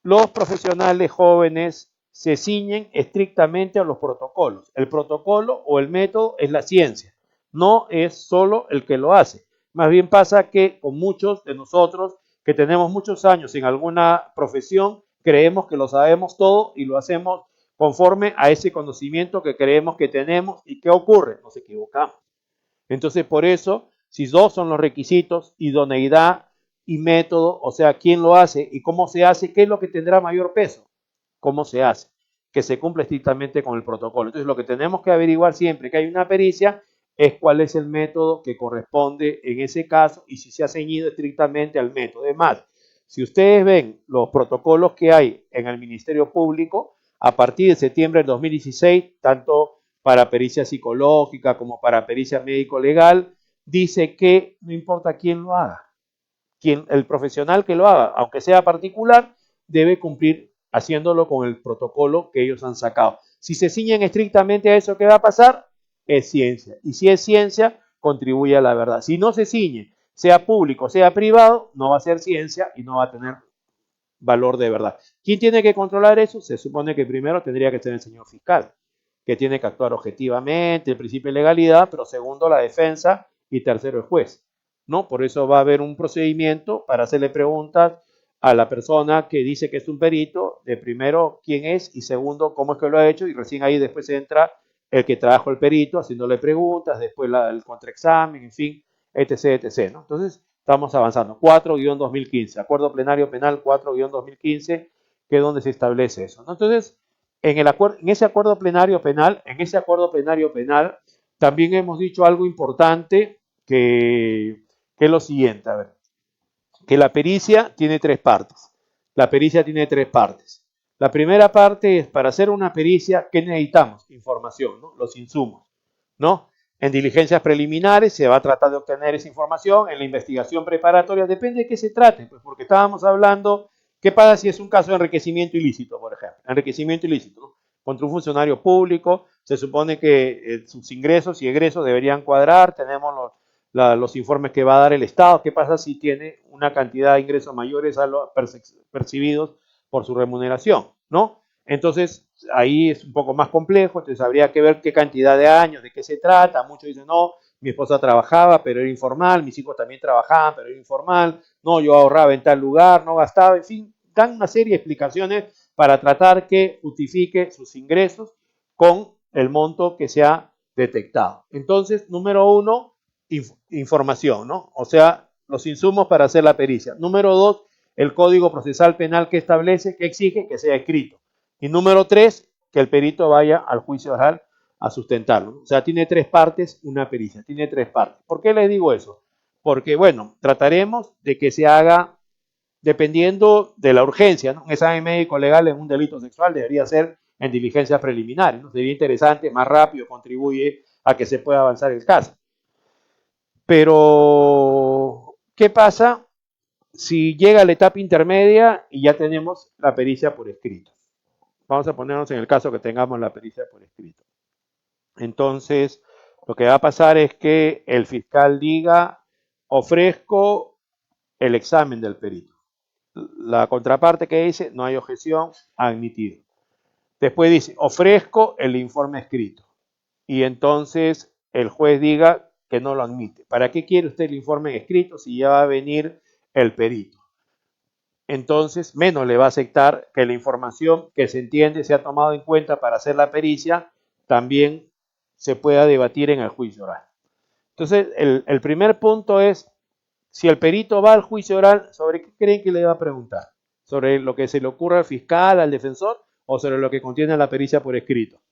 Los profesionales jóvenes se ciñen estrictamente a los protocolos. El protocolo o el método es la ciencia, no es solo el que lo hace. Más bien pasa que con muchos de nosotros que tenemos muchos años en alguna profesión, creemos que lo sabemos todo y lo hacemos conforme a ese conocimiento que creemos que tenemos. ¿Y qué ocurre? Nos equivocamos. Entonces, por eso, si dos son los requisitos, idoneidad y método, o sea, quién lo hace y cómo se hace, ¿qué es lo que tendrá mayor peso? ¿Cómo se hace? Que se cumpla estrictamente con el protocolo. Entonces, lo que tenemos que averiguar siempre que hay una pericia es cuál es el método que corresponde en ese caso y si se ha ceñido estrictamente al método. Además, si ustedes ven los protocolos que hay en el Ministerio Público, a partir de septiembre del 2016, tanto para pericia psicológica como para pericia médico-legal, dice que no importa quién lo haga, el profesional que lo haga, aunque sea particular, debe cumplir haciéndolo con el protocolo que ellos han sacado. Si se ciñen estrictamente a eso, ¿qué va a pasar? Es ciencia. Y si es ciencia, contribuye a la verdad. Si no se ciñe, sea público, sea privado, no va a ser ciencia y no va a tener valor de verdad. ¿Quién tiene que controlar eso? Se supone que primero tendría que ser el señor fiscal, que tiene que actuar objetivamente, el principio de legalidad, pero segundo la defensa y tercero el juez, ¿no? Por eso va a haber un procedimiento para hacerle preguntas a la persona que dice que es un perito, de primero quién es y segundo cómo es que lo ha hecho y recién ahí después entra el que trajo el perito haciéndole preguntas, después el contraexamen, en fin, etc, etc, ¿no? Entonces, estamos avanzando. 4-2015, Acuerdo Plenario Penal 4-2015, que es donde se establece eso, ¿no? Entonces, en ese acuerdo plenario penal, también hemos dicho algo importante que es lo siguiente, a ver, que la pericia tiene tres partes. La pericia tiene tres partes. La primera parte es, para hacer una pericia, ¿qué necesitamos? Información, ¿no? Los insumos, ¿no? En diligencias preliminares se va a tratar de obtener esa información, en la investigación preparatoria, depende de qué se trate, pues porque estábamos hablando, ¿qué pasa si es un caso de enriquecimiento ilícito, por ejemplo? Enriquecimiento ilícito, ¿no? Contra un funcionario público, se supone que sus ingresos y egresos deberían cuadrar, tenemos los informes que va a dar el Estado, ¿qué pasa si tiene una cantidad de ingresos mayores a los percibidos por su remuneración, ¿no? Entonces, ahí es un poco más complejo, entonces habría que ver qué cantidad de años, de qué se trata. Muchos dicen, no, mi esposa trabajaba, pero era informal, mis hijos también trabajaban, pero era informal, no, yo ahorraba en tal lugar, no gastaba, en fin, dan una serie de explicaciones para tratar que justifique sus ingresos con el monto que se ha detectado. Entonces, número uno, información, ¿no? O sea, los insumos para hacer la pericia. Número dos, el Código Procesal Penal que establece, que exige que sea escrito. Y número tres, que el perito vaya al juicio oral a sustentarlo. O sea, tiene tres partes una pericia, tiene tres partes. ¿Por qué les digo eso? Porque, bueno, trataremos de que se haga dependiendo de la urgencia, ¿no? Un examen médico legal en un delito sexual debería ser en diligencias preliminares, ¿no? Sería interesante, más rápido, contribuye a que se pueda avanzar el caso. Pero, ¿qué pasa si llega a la etapa intermedia y ya tenemos la pericia por escrito? Vamos a ponernos en el caso que tengamos la pericia por escrito. Entonces, lo que va a pasar es que el fiscal diga, ofrezco el examen del perito. La contraparte que dice, no hay objeción, admitido. Después dice, ofrezco el informe escrito. Y entonces el juez diga que no lo admite. ¿Para qué quiere usted el informe escrito si ya va a venir el perito? Entonces, menos le va a aceptar que la información que se entiende se ha tomado en cuenta para hacer la pericia también se pueda debatir en el juicio oral. Entonces, el primer punto es, si el perito va al juicio oral, ¿sobre qué creen que le va a preguntar? ¿Sobre lo que se le ocurre al fiscal, al defensor, o sobre lo que contiene la pericia por escrito?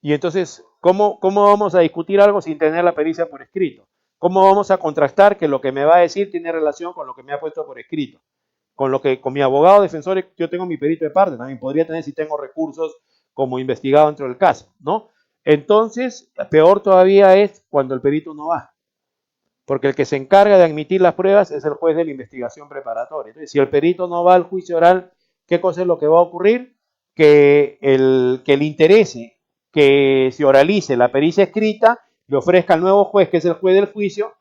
Y entonces, ¿cómo vamos a discutir algo sin tener la pericia por escrito? ¿Cómo vamos a contrastar que lo que me va a decir tiene relación con lo que me ha puesto por escrito? Con mi abogado defensor, yo tengo mi perito de parte, también podría tener si tengo recursos como investigado dentro del caso, ¿no? Entonces, peor todavía es cuando el perito no va, porque el que se encarga de admitir las pruebas es el juez de la investigación preparatoria. Entonces, si el perito no va al juicio oral, ¿qué cosa es lo que va a ocurrir? Que le interese que se oralice la pericia escrita, le ofrezca al nuevo juez, que es el juez del juicio,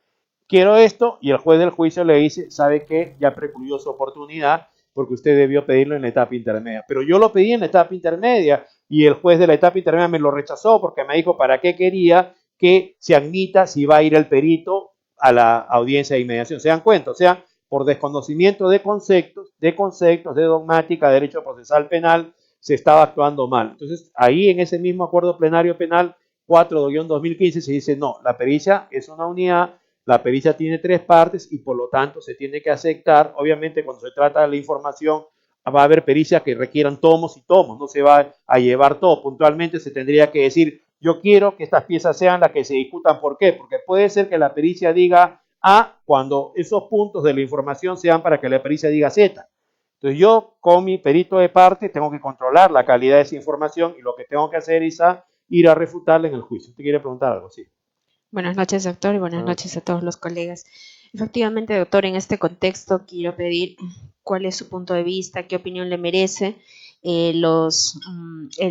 quiero esto, y el juez del juicio le dice, ¿sabe qué? Ya precluyó su oportunidad porque usted debió pedirlo en la etapa intermedia. Pero yo lo pedí en la etapa intermedia y el juez de la etapa intermedia me lo rechazó porque me dijo para qué quería que se admita si va a ir el perito a la audiencia de inmediación. ¿Se dan cuenta? O sea, por desconocimiento de conceptos, de dogmática, de derecho procesal penal, se estaba actuando mal. Entonces, ahí en ese mismo acuerdo plenario penal 4-2015 se dice, no, la pericia es una unidad, la pericia tiene 3 partes y por lo tanto se tiene que aceptar. Obviamente cuando se trata de la información va a haber pericias que requieran tomos y tomos, no se va a llevar todo. Puntualmente se tendría que decir, yo quiero que estas piezas sean las que se discutan. ¿Por qué? Porque puede ser que la pericia diga A cuando esos puntos de la información sean para que la pericia diga Z. Entonces yo con mi perito de parte tengo que controlar la calidad de esa información y lo que tengo que hacer es ir a refutarla en el juicio. ¿Usted quiere preguntar algo? Sí. Buenas noches, doctor, y buenas noches a todos los colegas. Efectivamente, doctor, en este contexto quiero pedir cuál es su punto de vista, qué opinión le merece el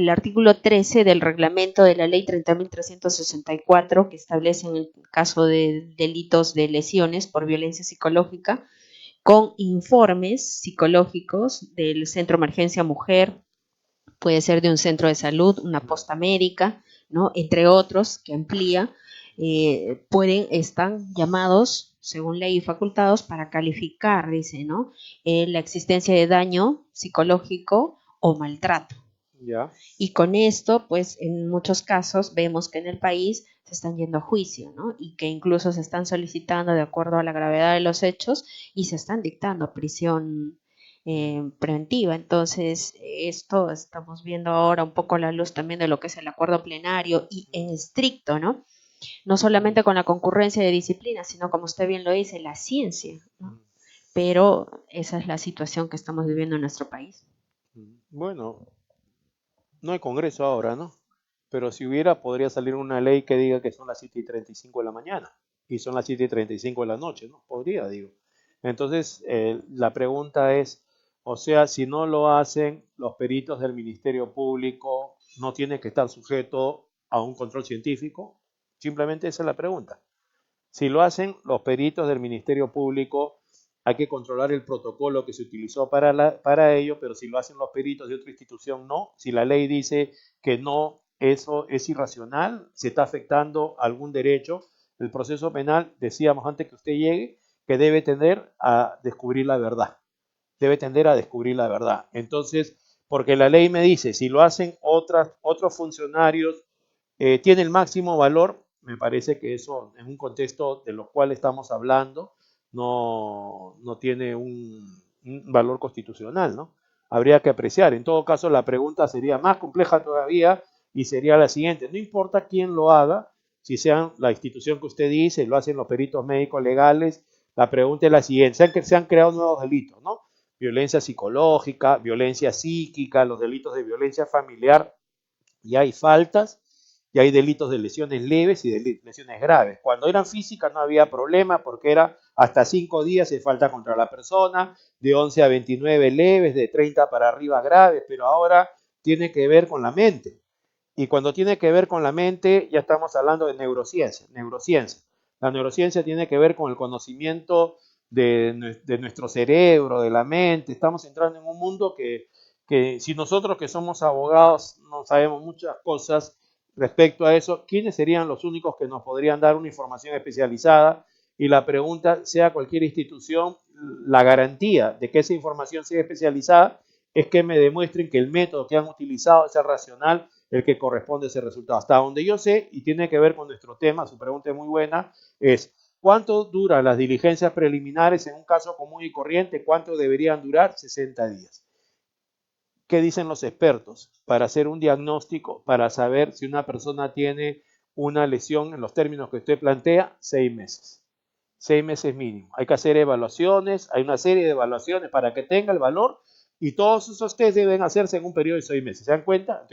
artículo 13 del reglamento de la ley 30.364 que establece en el caso de delitos de lesiones por violencia psicológica con informes psicológicos del Centro Emergencia Mujer, puede ser de un centro de salud, una posta médica, ¿no? Entre otros, que amplía, están llamados, según ley y facultados, para calificar, dice, ¿no? La existencia de daño psicológico o maltrato. Ya. Y con esto, pues, en muchos casos vemos que en el país se están yendo a juicio, ¿no? Y que incluso se están solicitando de acuerdo a la gravedad de los hechos y se están dictando prisión preventiva. Entonces, esto estamos viendo ahora un poco a la luz también de lo que es el acuerdo plenario y en estricto, ¿no? No solamente con la concurrencia de disciplinas, sino como usted bien lo dice, la ciencia, ¿no? Pero esa es la situación que estamos viviendo en nuestro país. Bueno, no hay congreso ahora, ¿no? Pero si hubiera, podría salir una ley que diga que son las 7:35 de la mañana y son las 7:35 de la noche, ¿no? Podría, digo. Entonces, la pregunta es, o sea, si no lo hacen los peritos del Ministerio Público, ¿no tiene que estar sujeto a un control científico? Simplemente esa es la pregunta. Si lo hacen los peritos del Ministerio Público, hay que controlar el protocolo que se utilizó para ello, pero si lo hacen los peritos de otra institución, no. Si la ley dice que no, eso es irracional, se está afectando algún derecho. El proceso penal, decíamos antes que usted llegue, que debe tender a descubrir la verdad. Debe tender a descubrir la verdad. Entonces, porque la ley me dice, si lo hacen otros funcionarios, tiene el máximo valor, me parece que eso en un contexto de lo cual estamos hablando no tiene un valor constitucional, ¿no? Habría que apreciar. En todo caso, la pregunta sería más compleja todavía y sería la siguiente. No importa quién lo haga, si sean la institución que usted dice, lo hacen los peritos médicos legales, la pregunta es la siguiente. Se han creado nuevos delitos, ¿no? Violencia psicológica, violencia psíquica, los delitos de violencia familiar, y hay faltas, y hay delitos de lesiones leves y de lesiones graves. Cuando eran físicas no había problema porque era hasta 5 días de falta contra la persona, de 11 a 29 leves, de 30 para arriba graves, pero ahora tiene que ver con la mente. Y cuando tiene que ver con la mente, ya estamos hablando de neurociencia. La neurociencia tiene que ver con el conocimiento de nuestro cerebro, de la mente. Estamos entrando en un mundo que si nosotros que somos abogados no sabemos muchas cosas respecto a eso, ¿quiénes serían los únicos que nos podrían dar una información especializada? Y la pregunta, sea cualquier institución, la garantía de que esa información sea especializada es que me demuestren que el método que han utilizado es el racional, el que corresponde a ese resultado. Hasta donde yo sé, y tiene que ver con nuestro tema, su pregunta es muy buena, es ¿cuánto duran las diligencias preliminares en un caso común y corriente? ¿Cuánto deberían durar? 60 días. ¿Qué dicen los expertos? Para hacer un diagnóstico, para saber si una persona tiene una lesión en los términos que usted plantea, 6 meses. 6 meses mínimo. Hay que hacer evaluaciones, hay una serie de evaluaciones para que tenga el valor y todos esos test deben hacerse en un periodo de 6 meses. ¿Se dan cuenta?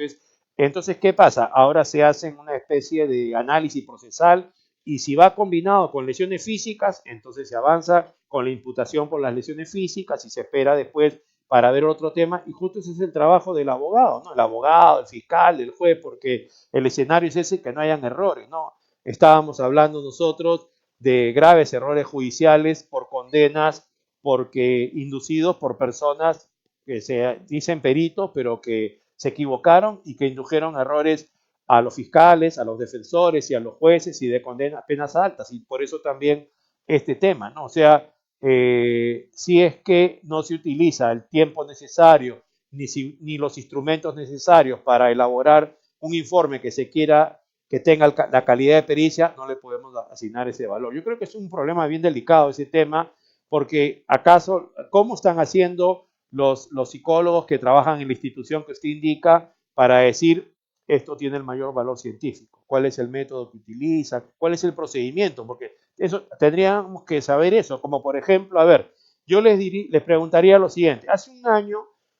Entonces, ¿qué pasa? Ahora se hace una especie de análisis procesal y si va combinado con lesiones físicas, entonces se avanza con la imputación por las lesiones físicas y se espera después para ver otro tema. Y justo ese es el trabajo del abogado, ¿no? El abogado, el fiscal, el juez, porque el escenario es ese, que no hayan errores, ¿no? Estábamos hablando nosotros de graves errores judiciales por condenas, porque inducidos por personas que se dicen peritos, pero que se equivocaron y que indujeron errores a los fiscales, a los defensores y a los jueces y de condenas, penas altas. Y por eso también este tema, ¿no? O sea, si es que no se utiliza el tiempo necesario ni los instrumentos necesarios para elaborar un informe que se quiera que tenga la calidad de pericia, no le podemos asignar ese valor. Yo creo que es un problema bien delicado ese tema, porque acaso, ¿cómo están haciendo los psicólogos que trabajan en la institución que usted indica para decir esto tiene el mayor valor científico? ¿Cuál es el método que utilizan? ¿Cuál es el procedimiento? Porque eso tendríamos que saber eso, como por ejemplo, a ver, yo les preguntaría lo siguiente. Hace un año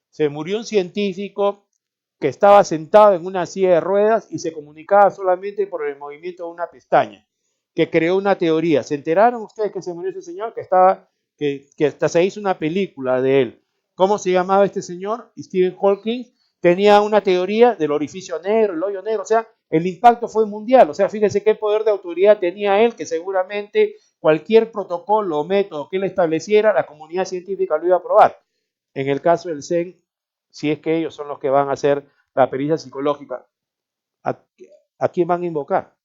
se murió un científico que estaba sentado en una silla de ruedas y se comunicaba solamente por el movimiento de una pestaña, que creó una teoría. ¿Se enteraron ustedes que se murió ese señor? Que hasta se hizo una película de él. ¿Cómo se llamaba este señor? Stephen Hawking. Tenía una teoría del orificio negro, el hoyo negro, o sea, el impacto fue mundial. O sea, fíjense qué poder de autoridad tenía él, que seguramente cualquier protocolo o método que él estableciera, la comunidad científica lo iba a aprobar. En el caso del CEN, si es que ellos son los que van a hacer la pericia psicológica, ¿a quién van a invocar?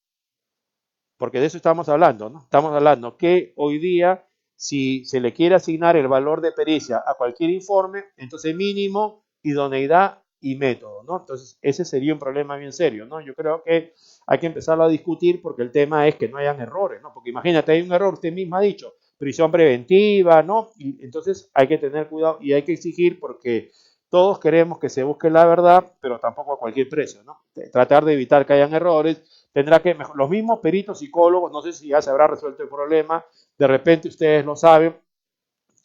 Porque de eso estamos hablando, ¿no? Estamos hablando que hoy día, si se le quiere asignar el valor de pericia a cualquier informe, entonces mínimo, idoneidad y método, ¿no? Entonces, ese sería un problema bien serio, ¿no? Yo creo que hay que empezarlo a discutir porque el tema es que no hayan errores, ¿no? Porque imagínate, hay un error, usted misma ha dicho, prisión preventiva, ¿no? Y entonces hay que tener cuidado y hay que exigir porque todos queremos que se busque la verdad, pero tampoco a cualquier precio, ¿no? Tratar de evitar que hayan errores. Tendrá que, los mismos peritos psicólogos, no sé si ya se habrá resuelto el problema, de repente ustedes lo saben,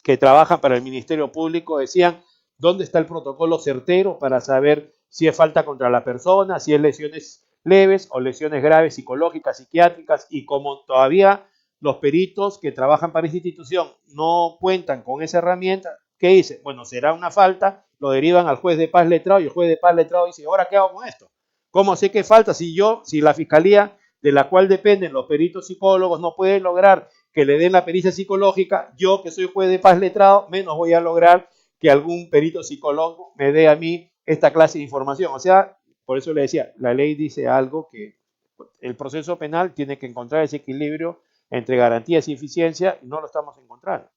que trabajan para el Ministerio Público, decían, ¿dónde está el protocolo certero para saber si es falta contra la persona, si es lesiones leves o lesiones graves psicológicas, psiquiátricas? Y como todavía los peritos que trabajan para esa institución no cuentan con esa herramienta, ¿qué dicen? Bueno, será una falta, lo derivan al juez de paz letrado y el juez de paz letrado dice, ¿ahora qué hago con esto? ¿Cómo sé que falta si la fiscalía de la cual dependen los peritos psicólogos no puede lograr que le den la pericia psicológica? Yo, que soy juez de paz letrado, menos voy a lograr que algún perito psicólogo me dé a mí esta clase de información. O sea, por eso le decía, la ley dice algo que el proceso penal tiene que encontrar ese equilibrio entre garantías y eficiencia y no lo estamos encontrando,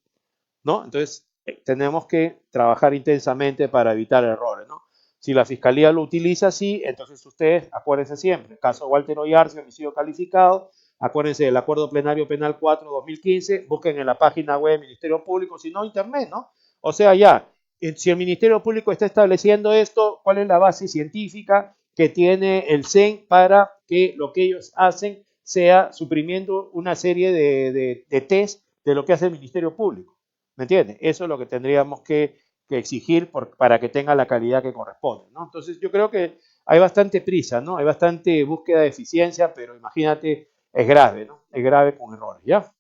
¿no? Entonces, tenemos que trabajar intensamente para evitar errores, ¿no? Si la fiscalía lo utiliza así, entonces ustedes, acuérdense siempre, caso Walter Oyarce, homicidio calificado, acuérdense del Acuerdo Plenario Penal 4-2015, busquen en la página web del Ministerio Público, si no, internet, ¿no? O sea, ya, si el Ministerio Público está estableciendo esto, ¿cuál es la base científica que tiene el CEN para que lo que ellos hacen sea suprimiendo una serie de test de lo que hace el Ministerio Público? ¿Me entiendes? Eso es lo que tendríamos que exigir para que tenga la calidad que corresponde, ¿no? Entonces yo creo que hay bastante prisa, ¿no? Hay bastante búsqueda de eficiencia, pero imagínate, es grave, ¿no? Es grave con errores, ¿ya?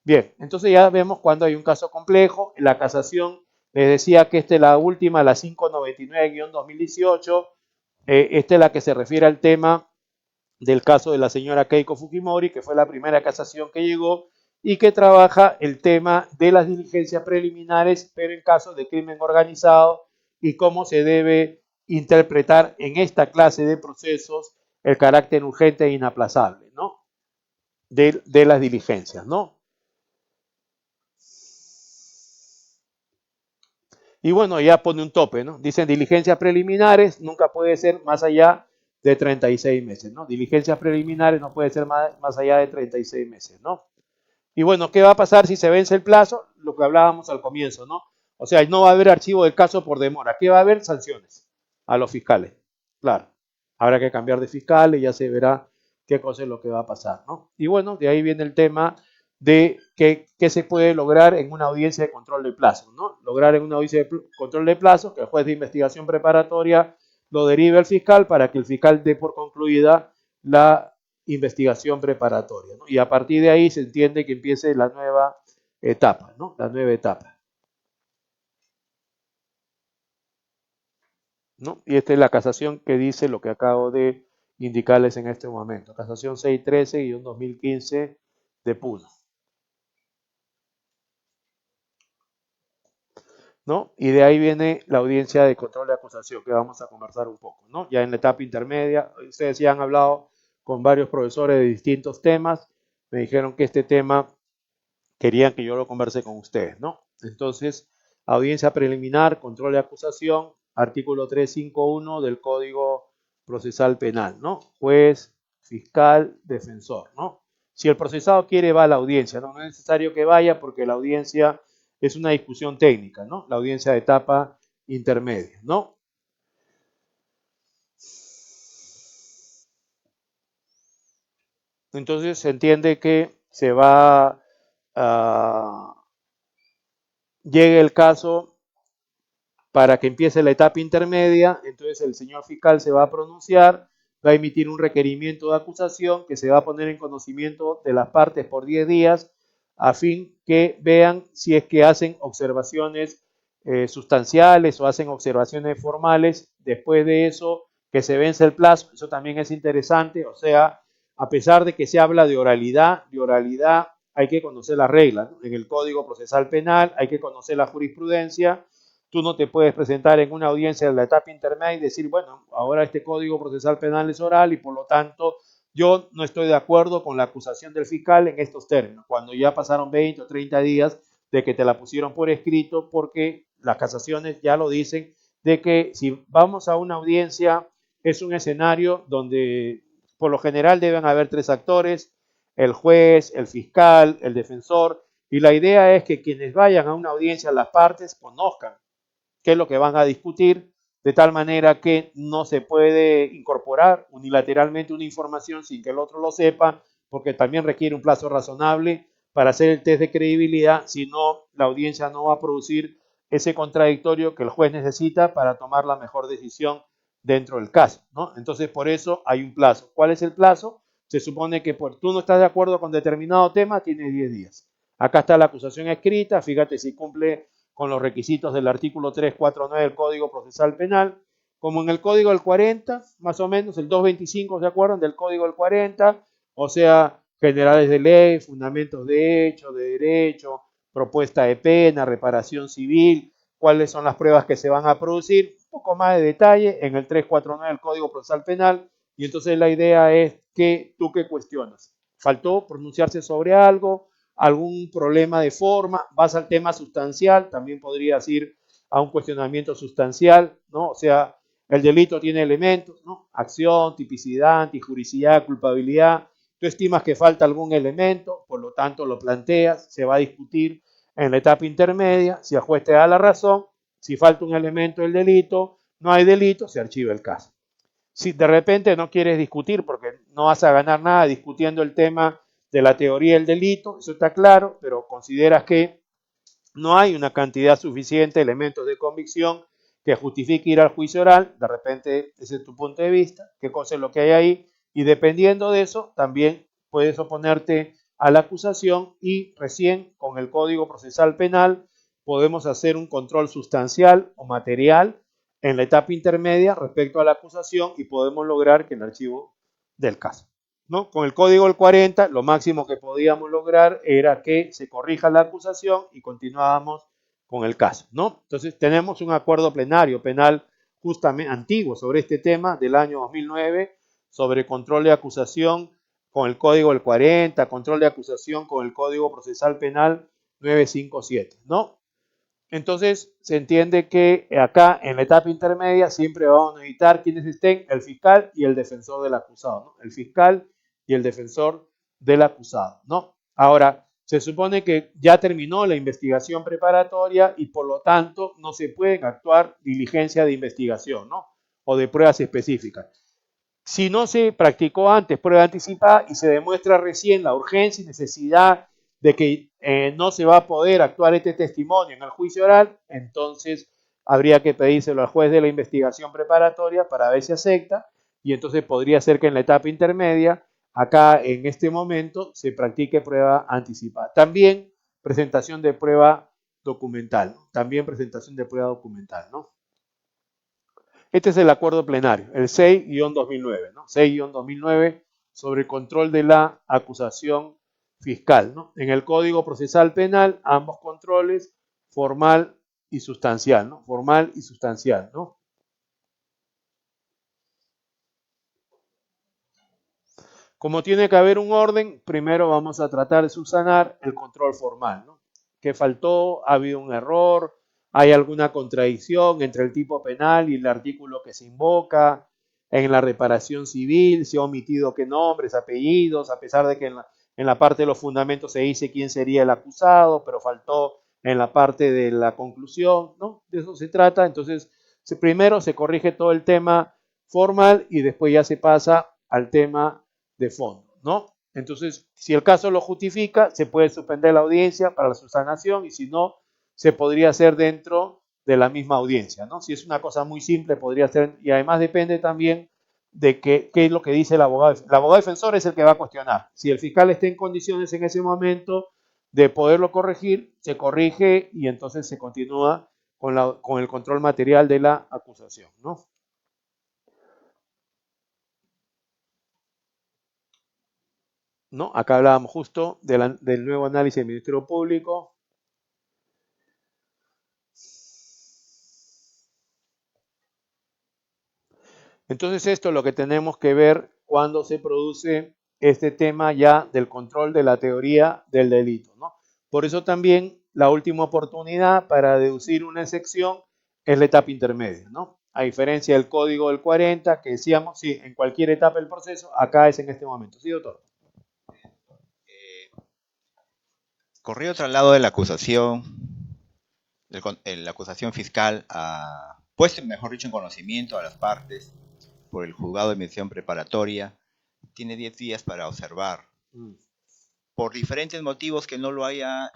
Bien, entonces ya vemos cuando hay un caso complejo. La casación, les decía que esta es la última, la 599-2018. Esta es la que se refiere al tema del caso de la señora Keiko Fujimori, que fue la primera casación que llegó y que trabaja el tema de las diligencias preliminares, pero en caso de crimen organizado y cómo se debe interpretar en esta clase de procesos el carácter urgente e inaplazable, ¿no? de las diligencias, ¿no? Y bueno, ya pone un tope, ¿no? Dicen diligencias preliminares, nunca puede ser más allá de 36 meses, ¿no? Diligencias preliminares no puede ser más allá de 36 meses, ¿no? Y bueno, ¿qué va a pasar si se vence el plazo? Lo que hablábamos al comienzo, ¿no? O sea, no va a haber archivo del caso por demora. ¿Qué va a haber? Sanciones a los fiscales. Claro, habrá que cambiar de fiscales, ya se verá qué cosa es lo que va a pasar, ¿no? Y bueno, de ahí viene el tema de qué se puede lograr en una audiencia de control de plazo, ¿no? Lograr en una audiencia de control de plazo que el juez de investigación preparatoria lo derive al fiscal para que el fiscal dé por concluida la investigación preparatoria, ¿no? Y a partir de ahí se entiende que empiece la nueva etapa, ¿no? La nueva etapa, ¿no? Y esta es la casación que dice lo que acabo de indicarles en este momento. Casación 613-2015 de Puno, ¿no? Y de ahí viene la audiencia de control de acusación, que vamos a conversar un poco, ¿no? Ya en la etapa intermedia, ustedes ya han hablado con varios profesores de distintos temas, me dijeron que este tema querían que yo lo converse con ustedes, ¿no? Entonces, audiencia preliminar, control de acusación, artículo 351 del Código Procesal Penal, ¿no? Juez, fiscal, defensor, ¿no? Si el procesado quiere, va a la audiencia, ¿no? No es necesario que vaya porque la audiencia es una discusión técnica, ¿no? La audiencia de etapa intermedia, ¿no? Entonces se entiende que se va a... llegue el caso para que empiece la etapa intermedia, entonces el señor fiscal se va a pronunciar, va a emitir un requerimiento de acusación que se va a poner en conocimiento de las partes por 10 días a fin que vean si es que hacen observaciones sustanciales o hacen observaciones formales. Después de eso, que se vence el plazo, eso también es interesante, o sea, a pesar de que se habla de oralidad hay que conocer las reglas, ¿no? En el Código Procesal Penal hay que conocer la jurisprudencia. Tú no te puedes presentar en una audiencia de la etapa intermedia y decir, bueno, ahora este Código Procesal Penal es oral y por lo tanto yo no estoy de acuerdo con la acusación del fiscal en estos términos, cuando ya pasaron 20 o 30 días de que te la pusieron por escrito, porque las casaciones ya lo dicen, de que si vamos a una audiencia es un escenario donde por lo general deben haber 3 actores, el juez, el fiscal, el defensor, y la idea es que quienes vayan a una audiencia, las partes, conozcan qué es lo que van a discutir, de tal manera que no se puede incorporar unilateralmente una información sin que el otro lo sepa, porque también requiere un plazo razonable para hacer el test de credibilidad, si no, la audiencia no va a producir ese contradictorio que el juez necesita para tomar la mejor decisión dentro del caso, ¿no? Entonces, por eso hay un plazo. ¿Cuál es el plazo? Se supone que tú no estás de acuerdo con determinado tema, tienes 10 días. Acá está la acusación escrita, fíjate si cumple con los requisitos del artículo 349 del Código Procesal Penal, como en el Código del 40, más o menos, el 225, ¿se acuerdan? Del Código del 40, o sea, generales de ley, fundamentos de hecho, de derecho, propuesta de pena, reparación civil, cuáles son las pruebas que se van a producir, un poco más de detalle en el 349 del Código Procesal Penal, y entonces la idea es que tú qué cuestionas. ¿Faltó pronunciarse sobre algo? ¿Algún problema de forma? ¿Vas al tema sustancial? También podrías ir a un cuestionamiento sustancial, ¿no? O sea, el delito tiene elementos, ¿no? Acción, tipicidad, antijuricidad, culpabilidad. Tú estimas que falta algún elemento, por lo tanto lo planteas, se va a discutir en la etapa intermedia, si el juez te da la razón, si falta un elemento del delito, no hay delito, se archiva el caso. Si de repente no quieres discutir porque no vas a ganar nada discutiendo el tema de la teoría del delito, eso está claro, pero consideras que no hay una cantidad suficiente de elementos de convicción que justifique ir al juicio oral, de repente ese es tu punto de vista, qué cosa es lo que hay ahí, y dependiendo de eso también puedes oponerte a la acusación y recién con el Código Procesal Penal podemos hacer un control sustancial o material en la etapa intermedia respecto a la acusación y podemos lograr que el archivo del caso, ¿no? Con el Código del 40, lo máximo que podíamos lograr era que se corrija la acusación y continuábamos con el caso, ¿no? Entonces tenemos un acuerdo plenario penal justamente antiguo sobre este tema del año 2009 sobre control de acusación con el Código del 40, control de acusación con el Código Procesal Penal 957, ¿no? Entonces se entiende que acá en la etapa intermedia siempre vamos a necesitar quienes estén el fiscal y el defensor del acusado, ¿no? El fiscal y el defensor del acusado, ¿no? Ahora, se supone que ya terminó la investigación preparatoria y por lo tanto no se pueden actuar diligencias de investigación, ¿no? O de pruebas específicas. Si no se practicó antes prueba anticipada y se demuestra recién la urgencia y necesidad de que no se va a poder actuar este testimonio en el juicio oral, entonces habría que pedírselo al juez de la investigación preparatoria para ver si acepta, y entonces podría ser que en la etapa intermedia, acá en este momento, se practique prueba anticipada. También presentación de prueba documental, ¿no? También presentación de prueba documental, ¿no? Este es el acuerdo plenario, el 6-2009, ¿no? 6-2009 sobre el control de la acusación fiscal, ¿no? En el Código Procesal Penal, ambos controles, formal y sustancial, ¿no? Formal y sustancial, ¿no? Como tiene que haber un orden, primero vamos a tratar de subsanar el control formal, ¿no? ¿Qué faltó? ¿Ha habido un error? ¿Hay alguna contradicción entre el tipo penal y el artículo que se invoca? En la reparación civil, ¿se ha omitido qué nombres, apellidos, a pesar de que en la parte de los fundamentos se dice quién sería el acusado, pero faltó en la parte de la conclusión, ¿no? De eso se trata. Entonces, primero se corrige todo el tema formal y después ya se pasa al tema de fondo, ¿no? Entonces, si el caso lo justifica, se puede suspender la audiencia para la subsanación y si no, se podría hacer dentro de la misma audiencia, ¿no? Si es una cosa muy simple, podría ser, y además depende también de qué es lo que dice el abogado. El abogado defensor es el que va a cuestionar. Si el fiscal está en condiciones en ese momento de poderlo corregir, se corrige y entonces se continúa con el control material de la acusación, ¿no? ¿No? Acá hablábamos justo del nuevo análisis del Ministerio Público. Entonces esto es lo que tenemos que ver cuando se produce este tema ya del control de la teoría del delito, ¿no? Por eso también la última oportunidad para deducir una excepción es la etapa intermedia, ¿no? A diferencia del código del 40, que decíamos, sí, en cualquier etapa del proceso, acá es en este momento. ¿Sí, doctor? Corrido traslado de la acusación, la acusación fiscal, puesto, mejor dicho, en conocimiento a las partes por el juzgado de mediación preparatoria, tiene 10 días para observar. Por diferentes motivos que no lo haya,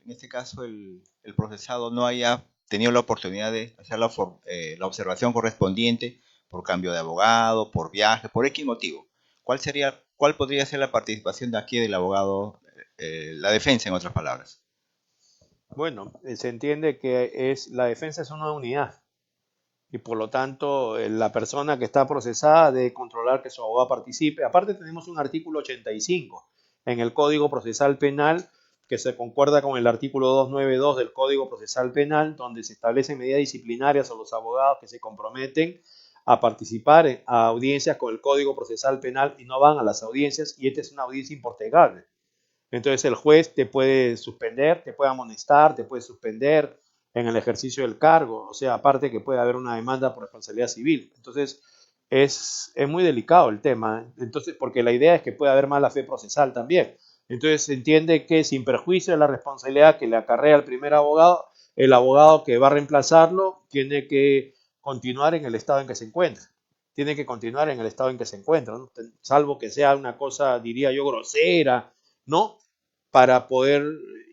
en este caso el procesado no haya tenido la oportunidad de hacer la observación correspondiente por cambio de abogado, por viaje, por X motivo. ¿Cuál podría ser la participación de aquí del abogado, la defensa, en otras palabras? Bueno, se entiende que la defensa es una unidad y por lo tanto la persona que está procesada debe controlar que su abogado participe. Aparte tenemos un artículo 85 en el Código Procesal Penal que se concuerda con el artículo 292 del Código Procesal Penal, donde se establecen medidas disciplinarias a los abogados que se comprometen a participar a audiencias con el Código Procesal Penal y no van a las audiencias, y esta es una audiencia impostergable. Entonces el juez te puede suspender, te puede amonestar, te puede suspender en el ejercicio del cargo, o sea, aparte que puede haber una demanda por responsabilidad civil. Entonces es muy delicado el tema, entonces, porque la idea es que puede haber mala fe procesal también. Entonces se entiende que sin perjuicio de la responsabilidad que le acarrea al primer abogado, el abogado que va a reemplazarlo tiene que continuar en el estado en que se encuentra. Tiene que continuar en el estado en que se encuentra, ¿no? Salvo que sea una cosa, diría yo, grosera, ¿no? Para poder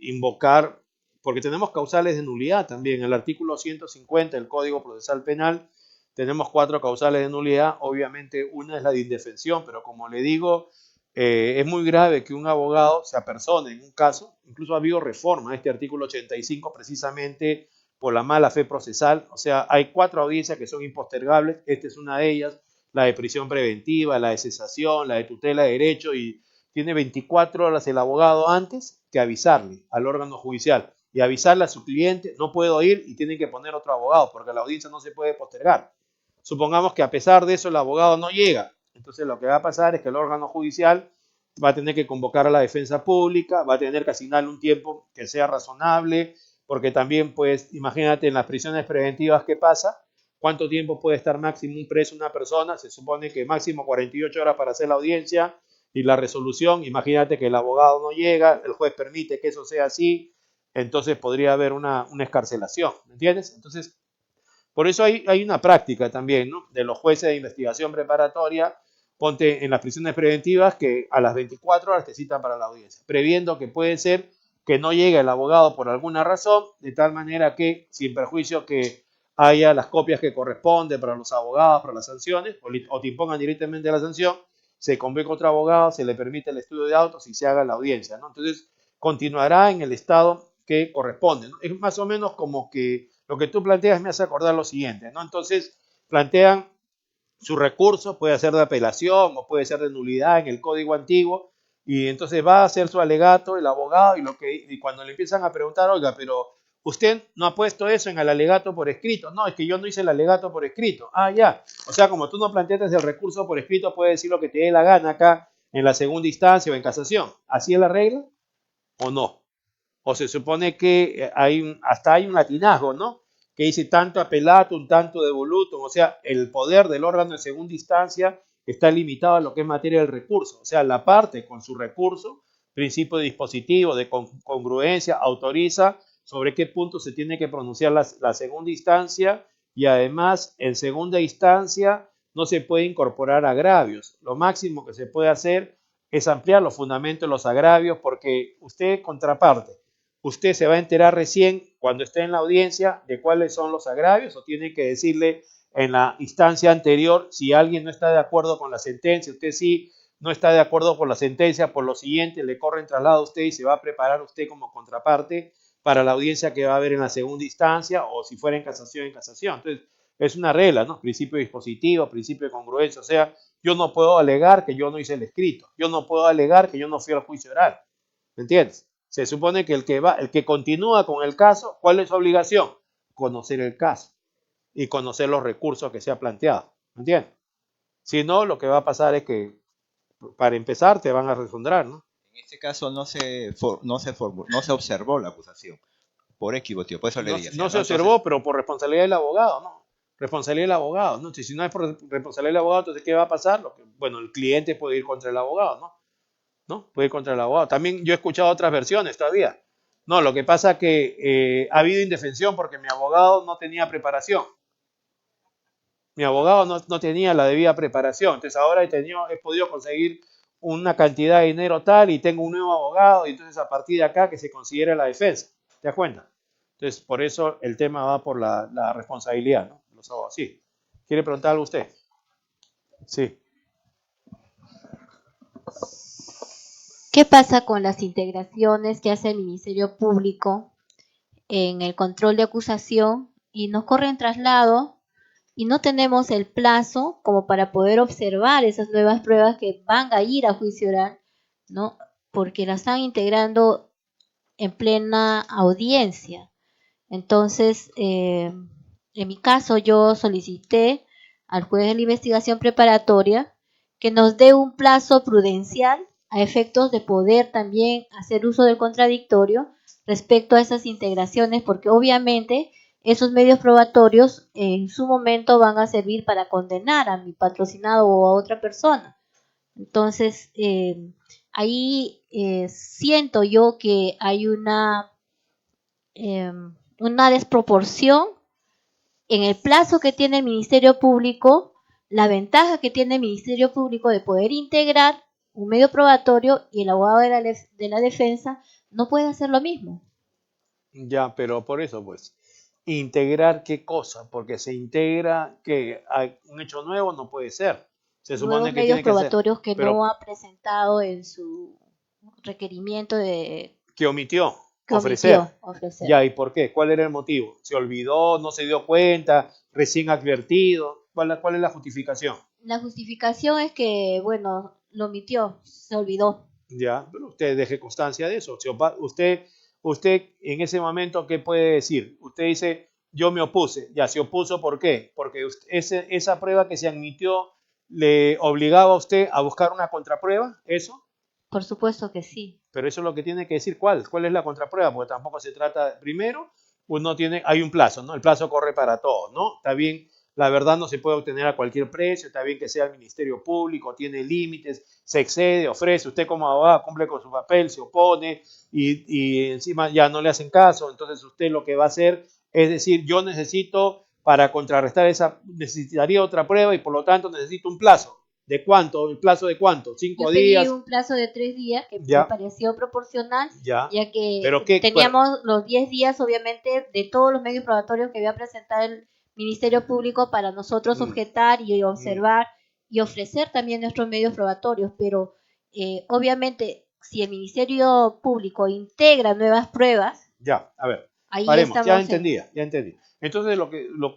invocar, porque tenemos causales de nulidad también. En el artículo 150 del Código Procesal Penal tenemos 4 causales de nulidad. Obviamente una es la de indefensión, pero como le digo, es muy grave que un abogado se apersone en un caso. Incluso ha habido reforma a este artículo 85 precisamente por la mala fe procesal. O sea, hay 4 audiencias que son impostergables. Esta es una de ellas, la de prisión preventiva, la de cesación, la de tutela de derecho, y tiene 24 horas el abogado antes que avisarle al órgano judicial y avisarle a su cliente: no puedo ir, y tienen que poner otro abogado porque la audiencia no se puede postergar. Supongamos que a pesar de eso el abogado no llega, entonces lo que va a pasar es que el órgano judicial va a tener que convocar a la defensa pública, va a tener que asignarle un tiempo que sea razonable, porque también, pues, imagínate en las prisiones preventivas qué pasa, cuánto tiempo puede estar máximo un preso, una persona. Se supone que máximo 48 horas para hacer la audiencia y la resolución. Imagínate que el abogado no llega, el juez permite que eso sea así, entonces podría haber una excarcelación, ¿me entiendes? Entonces, por eso hay una práctica también, ¿no?, de los jueces de investigación preparatoria ponte en las prisiones preventivas que a las 24 horas te citan para la audiencia, previendo que puede ser que no llegue el abogado por alguna razón, de tal manera que, sin perjuicio que haya las copias que corresponden para los abogados, para las sanciones, o te impongan directamente la sanción, se convoca otro abogado, se le permite el estudio de autos y se haga la audiencia, ¿no? Entonces, continuará en el estado que corresponde, ¿no? Es más o menos como que lo que tú planteas me hace acordar lo siguiente, ¿no? Entonces, plantean su recurso, puede ser de apelación o puede ser de nulidad en el código antiguo, y entonces va a hacer su alegato el abogado y cuando le empiezan a preguntar, oiga, pero usted no ha puesto eso en el alegato por escrito. No, es que yo no hice el alegato por escrito. Ah, ya. O sea, como tú no planteaste el recurso por escrito, puedes decir lo que te dé la gana acá en la segunda instancia o en casación. ¿Así es la regla o no? O se supone que hasta hay un latinazgo, ¿no? Que dice tanto apelatum, tanto devolutum, o sea, el poder del órgano de segunda instancia está limitado a lo que es materia del recurso. O sea, la parte con su recurso, principio dispositivo de congruencia, autoriza sobre qué punto se tiene que pronunciar la segunda instancia, y además en segunda instancia no se puede incorporar agravios. Lo máximo que se puede hacer es ampliar los fundamentos de los agravios, porque usted, contraparte, usted se va a enterar recién cuando esté en la audiencia de cuáles son los agravios, o tiene que decirle en la instancia anterior si alguien no está de acuerdo con la sentencia. Usted sí no está de acuerdo con la sentencia, por lo siguiente le corre en traslado a usted y se va a preparar usted como contraparte para la audiencia que va a haber en la segunda instancia, o si fuera en casación, en casación. Entonces, es una regla, ¿no? Principio dispositivo, principio de congruencia. O sea, yo no puedo alegar que yo no hice el escrito. Yo no puedo alegar que yo no fui al juicio oral. ¿Me entiendes? Se supone que el que continúa con el caso, ¿cuál es su obligación? Conocer el caso y conocer los recursos que se ha planteado. ¿Me entiendes? Si no, lo que va a pasar es que, para empezar, te van a refundar, ¿no? En este caso no se observó la acusación por equivoco, por eso le No, digo. no se observó, pero por responsabilidad del abogado, ¿no? Responsabilidad del abogado, ¿no? Si no es por responsabilidad del abogado, entonces, ¿qué va a pasar? Bueno, el cliente puede ir contra el abogado, ¿no? ¿No? Puede ir contra el abogado. También yo he escuchado otras versiones todavía. No, lo que pasa es que ha habido indefensión porque mi abogado no tenía preparación. Mi abogado no tenía la debida preparación. Entonces ahora he podido conseguir una cantidad de dinero tal y tengo un nuevo abogado, y entonces a partir de acá que se considera la defensa. ¿Te das cuenta? Entonces por eso el tema va por la responsabilidad, ¿no? Los abogados. Sí. ¿Quiere preguntar algo usted? Sí. ¿Qué pasa con las integraciones que hace el Ministerio Público en el control de acusación y nos corren traslado y no tenemos el plazo como para poder observar esas nuevas pruebas que van a ir a juicio oral, ¿no? Porque las están integrando en plena audiencia. Entonces, en mi caso, yo solicité al juez de la investigación preparatoria que nos dé un plazo prudencial a efectos de poder también hacer uso del contradictorio respecto a esas integraciones, porque obviamente esos medios probatorios en su momento van a servir para condenar a mi patrocinado o a otra persona. Entonces, ahí siento yo que hay una desproporción en el plazo que tiene el Ministerio Público, la ventaja que tiene el Ministerio Público de poder integrar un medio probatorio, y el abogado de la defensa no puede hacer lo mismo. Ya, pero por eso, pues, integrar qué cosa, porque se integra que hay un hecho nuevo, no puede ser. Se supone Nuevos que medios tiene que ser, probatorios que pero no ha presentado en su requerimiento que omitió que ofrecer. ofrecer. Ya, ¿y por qué? ¿Cuál era el motivo? ¿Se olvidó? ¿No se dio cuenta? ¿Recién advertido? ¿Cuál es la justificación? La justificación es que, bueno, lo omitió, se olvidó. Ya, pero usted deje constancia de eso. Usted en ese momento, ¿qué puede decir? Usted dice, yo me opuse. Ya, ¿se opuso por qué? Porque esa prueba que se admitió le obligaba a usted a buscar una contraprueba, ¿eso? Por supuesto que sí. Pero eso es lo que tiene que decir. ¿Cuál es la contraprueba? Porque tampoco se trata, primero, hay un plazo, ¿no? El plazo corre para todos, ¿no? Está bien, la verdad no se puede obtener a cualquier precio, está bien que sea el Ministerio Público, tiene límites, se excede, ofrece, usted como abogado cumple con su papel, se opone y encima ya no le hacen caso. Entonces usted lo que va a hacer es decir, yo necesito, para contrarrestar necesitaría otra prueba y por lo tanto necesito un plazo. ¿De cuánto? ¿El plazo de cuánto? Yo ¿5 pedí días? un plazo de 3 días que Ya. me pareció proporcional, Ya. ya que ¿Pero qué? teníamos los 10 días, obviamente, de todos los medios probatorios que iba a presentar el Ministerio Público para nosotros objetar y observar y ofrecer también nuestros medios probatorios, pero obviamente si el Ministerio Público integra nuevas pruebas, Ya, a ver, ahí paremos, estamos ya entendí. Entonces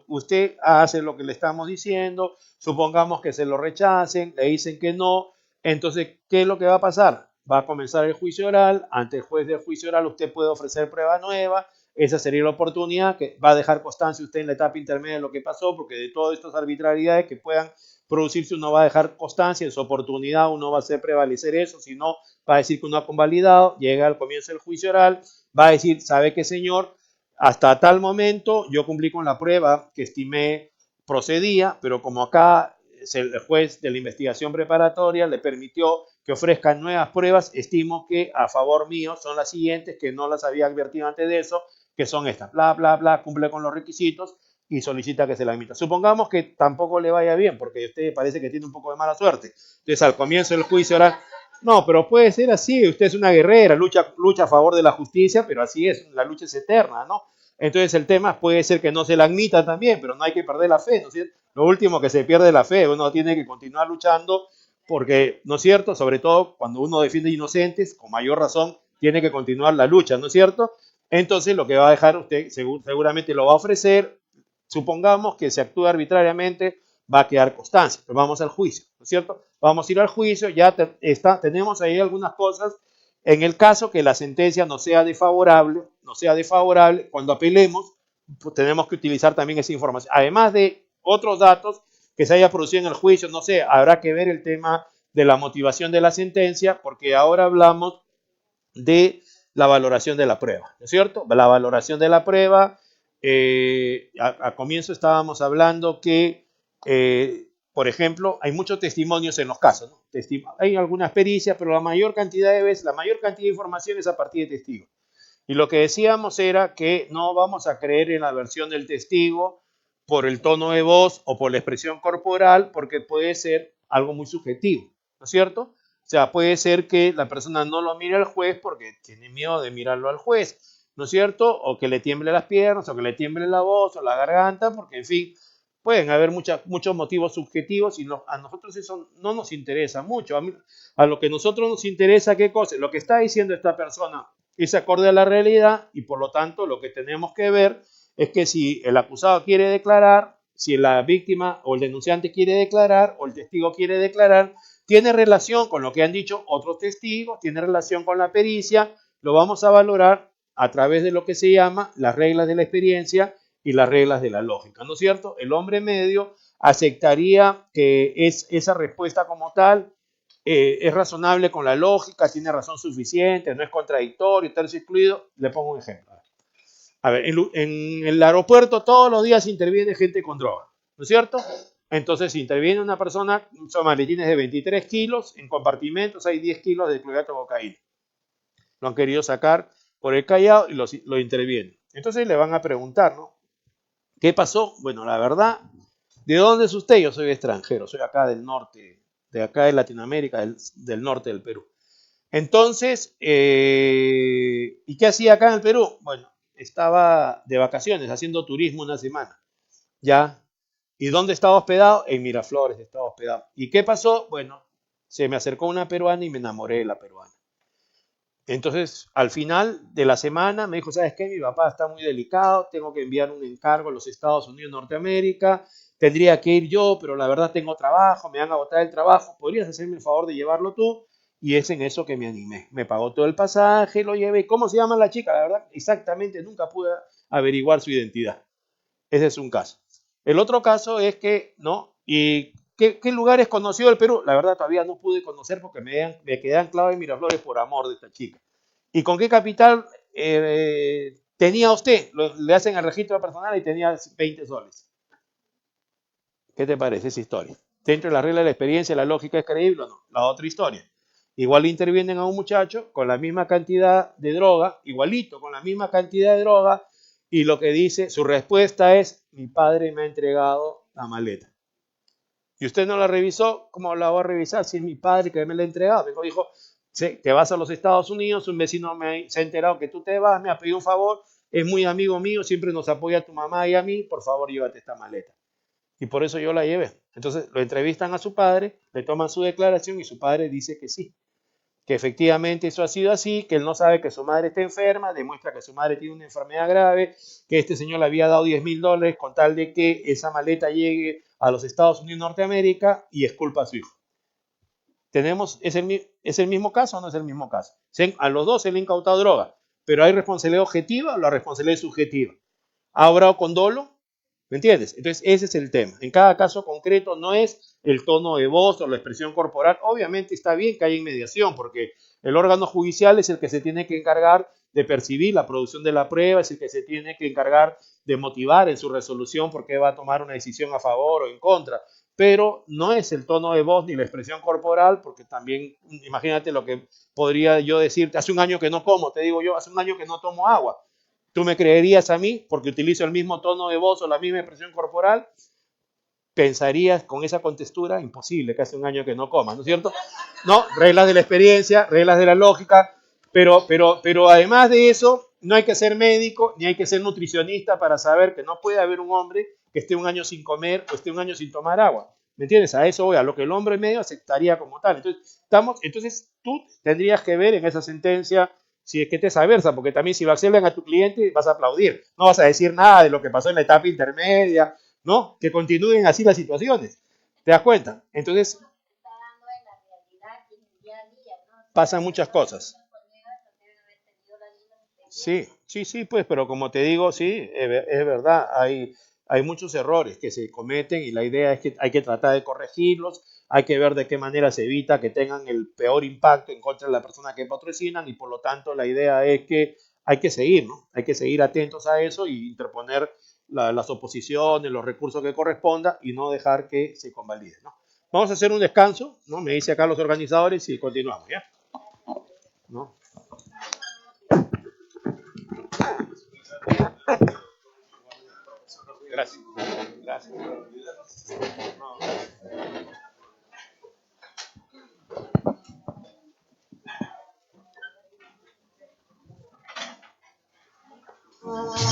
usted hace lo que le estamos diciendo, supongamos que se lo rechacen, le dicen que no, entonces, ¿qué es lo que va a pasar? Va a comenzar el juicio oral, ante el juez del juicio oral usted puede ofrecer prueba nueva, esa sería la oportunidad que va a dejar constancia usted en la etapa intermedia de lo que pasó, porque de todas estas arbitrariedades que puedan producirse uno va a dejar constancia, en su oportunidad uno va a hacer prevalecer eso, si no va a decir que uno ha convalidado, llega al comienzo del juicio oral, va a decir, ¿sabe qué, señor? Hasta tal momento yo cumplí con la prueba que estimé procedía, pero como acá el juez de la investigación preparatoria le permitió que ofrezcan nuevas pruebas, estimo que a favor mío son las siguientes, que no las había advertido antes de eso, que son estas, bla, bla, bla, cumple con los requisitos y solicita que se la admita. Supongamos que tampoco le vaya bien, porque usted parece que tiene un poco de mala suerte. Entonces, al comienzo del juicio oral, no, pero puede ser así, usted es una guerrera, lucha a favor de la justicia, pero así es, la lucha es eterna, ¿no? Entonces el tema puede ser que no se la admita también, pero no hay que perder la fe, ¿no es cierto? Lo último que se pierde la fe, uno tiene que continuar luchando porque, ¿no es cierto? Sobre todo cuando uno defiende inocentes, con mayor razón, tiene que continuar la lucha, ¿no es cierto? Entonces lo que va a dejar usted, seguramente lo va a ofrecer, supongamos que se actúa arbitrariamente, va a quedar constancia, pero vamos al juicio, ¿no es cierto? Vamos a ir al juicio, ya tenemos ahí algunas cosas. En el caso que la sentencia no sea desfavorable, cuando apelemos, pues tenemos que utilizar también esa información. Además de otros datos que se haya producido en el juicio, no sé, habrá que ver el tema de la motivación de la sentencia, porque ahora hablamos de la valoración de la prueba, ¿no es cierto? La valoración de la prueba, a comienzo estábamos hablando que, por ejemplo, hay muchos testimonios en los casos, ¿no? Hay algunas pericias, pero la mayor cantidad de veces, la mayor cantidad de información es a partir de testigos. Y lo que decíamos era que no vamos a creer en la versión del testigo por el tono de voz o por la expresión corporal, porque puede ser algo muy subjetivo, ¿no es cierto? O sea, puede ser que la persona no lo mire al juez porque tiene miedo de mirarlo al juez, ¿no es cierto? O que le tiemble las piernas, o que le tiemble la voz o la garganta, porque en fin, pueden haber muchos motivos subjetivos y a nosotros eso no nos interesa mucho. A lo que nosotros nos interesa, ¿qué cosa? Lo que está diciendo esta persona es acorde a la realidad y por lo tanto lo que tenemos que ver es que si el acusado quiere declarar, si la víctima o el denunciante quiere declarar o el testigo quiere declarar, tiene relación con lo que han dicho otros testigos, tiene relación con la pericia, lo vamos a valorar a través de lo que se llama las reglas de la experiencia y las reglas de la lógica, ¿no es cierto? El hombre medio aceptaría que esa respuesta como tal es razonable con la lógica, tiene razón suficiente, no es contradictorio, tercio excluido. Le pongo un ejemplo. A ver, en el aeropuerto todos los días interviene gente con droga, ¿no es cierto? Entonces interviene una persona, son maletines de 23 kilos, en compartimentos hay 10 kilos de clorhidrato de cocaína. Lo han querido sacar por el Callao y lo intervienen. Entonces le van a preguntar, ¿no? ¿Qué pasó? Bueno, la verdad, ¿de dónde es usted? Yo soy extranjero, soy acá del norte, de acá de Latinoamérica, del norte del Perú. Entonces, ¿y qué hacía acá en el Perú? Bueno, estaba de vacaciones, haciendo turismo una semana. ¿Ya? ¿Y dónde estaba hospedado? En Miraflores estaba hospedado. ¿Y qué pasó? Bueno, se me acercó una peruana y me enamoré de la peruana. Entonces, al final de la semana me dijo, ¿sabes qué? Mi papá está muy delicado, tengo que enviar un encargo a los Estados Unidos de Norteamérica, tendría que ir yo, pero la verdad tengo trabajo, me van a botar el trabajo, ¿podrías hacerme el favor de llevarlo tú? Y es en eso que me animé. Me pagó todo el pasaje, lo llevé. ¿Cómo se llama la chica? La verdad, exactamente nunca pude averiguar su identidad. Ese es un caso. El otro caso es que, ¿no? ¿Y qué lugares conoció el Perú? La verdad todavía no pude conocer porque me quedé anclado en Miraflores por amor de esta chica. ¿Y con qué capital tenía usted? Le hacen el registro personal y tenía 20 soles. ¿Qué te parece esa historia? Dentro de la regla de la experiencia, la lógica es creíble o no. La otra historia. Igual intervienen a un muchacho con la misma cantidad de droga, igualito, con la misma cantidad de droga, y lo que dice, su respuesta es, mi padre me ha entregado la maleta. y usted no la revisó, ¿cómo la va a revisar si es mi padre que me la ha entregado? Me dijo, sí, te vas a los Estados Unidos, un vecino se ha enterado que tú te vas, me ha pedido un favor, es muy amigo mío, siempre nos apoya a tu mamá y a mí, por favor llévate esta maleta. Y por eso yo la llevé. Entonces lo entrevistan a su padre, le toman su declaración y su padre dice que sí, que efectivamente eso ha sido así, que él no sabe que su madre está enferma, demuestra que su madre tiene una enfermedad grave, que este señor le había dado $10.000 con tal de que esa maleta llegue a los Estados Unidos de Norteamérica y es culpa a su hijo. ¿Es el mismo caso o no es el mismo caso? A los dos se le ha incautado droga, pero ¿hay responsabilidad objetiva o la responsabilidad subjetiva? ¿Ha obrado con dolo? ¿Me entiendes? Entonces ese es el tema. En cada caso concreto no es el tono de voz o la expresión corporal. Obviamente está bien que haya inmediación porque el órgano judicial es el que se tiene que encargar de percibir la producción de la prueba, es el que se tiene que encargar de motivar en su resolución por qué va a tomar una decisión a favor o en contra. Pero no es el tono de voz ni la expresión corporal, porque también imagínate lo que podría yo decirte, hace un año que no como, te digo yo, hace un año que no tomo agua. ¿Tú me creerías a mí porque utilizo el mismo tono de voz o la misma expresión corporal? Pensarías con esa contextura, imposible, que hace un año que no comas, ¿no es cierto? No, reglas de la experiencia, reglas de la lógica, pero además de eso, no hay que ser médico ni hay que ser nutricionista para saber que no puede haber un hombre que esté un año sin comer o esté un año sin tomar agua. ¿Me entiendes? A eso voy, a lo que el hombre medio aceptaría como tal. Entonces tú tendrías que ver en esa sentencia si es que te es aversa, porque también si lo acceden a tu cliente vas a aplaudir, no vas a decir nada de lo que pasó en la etapa intermedia, ¿no? Que continúen así las situaciones. ¿Te das cuenta? Entonces, pasan muchas cosas. Sí, sí, sí, pues, pero como te digo, sí, es verdad, hay muchos errores que se cometen y la idea es que hay que tratar de corregirlos, hay que ver de qué manera se evita que tengan el peor impacto en contra de la persona que patrocinan y por lo tanto la idea es que hay que seguir, ¿no? Hay que seguir atentos a eso y interponer las oposiciones, los recursos que corresponda y no dejar que se convalide, ¿no? Vamos a hacer un descanso, ¿no? Me dice acá los organizadores y continuamos, ¿ya? ¿No? Gracias. Gracias. No.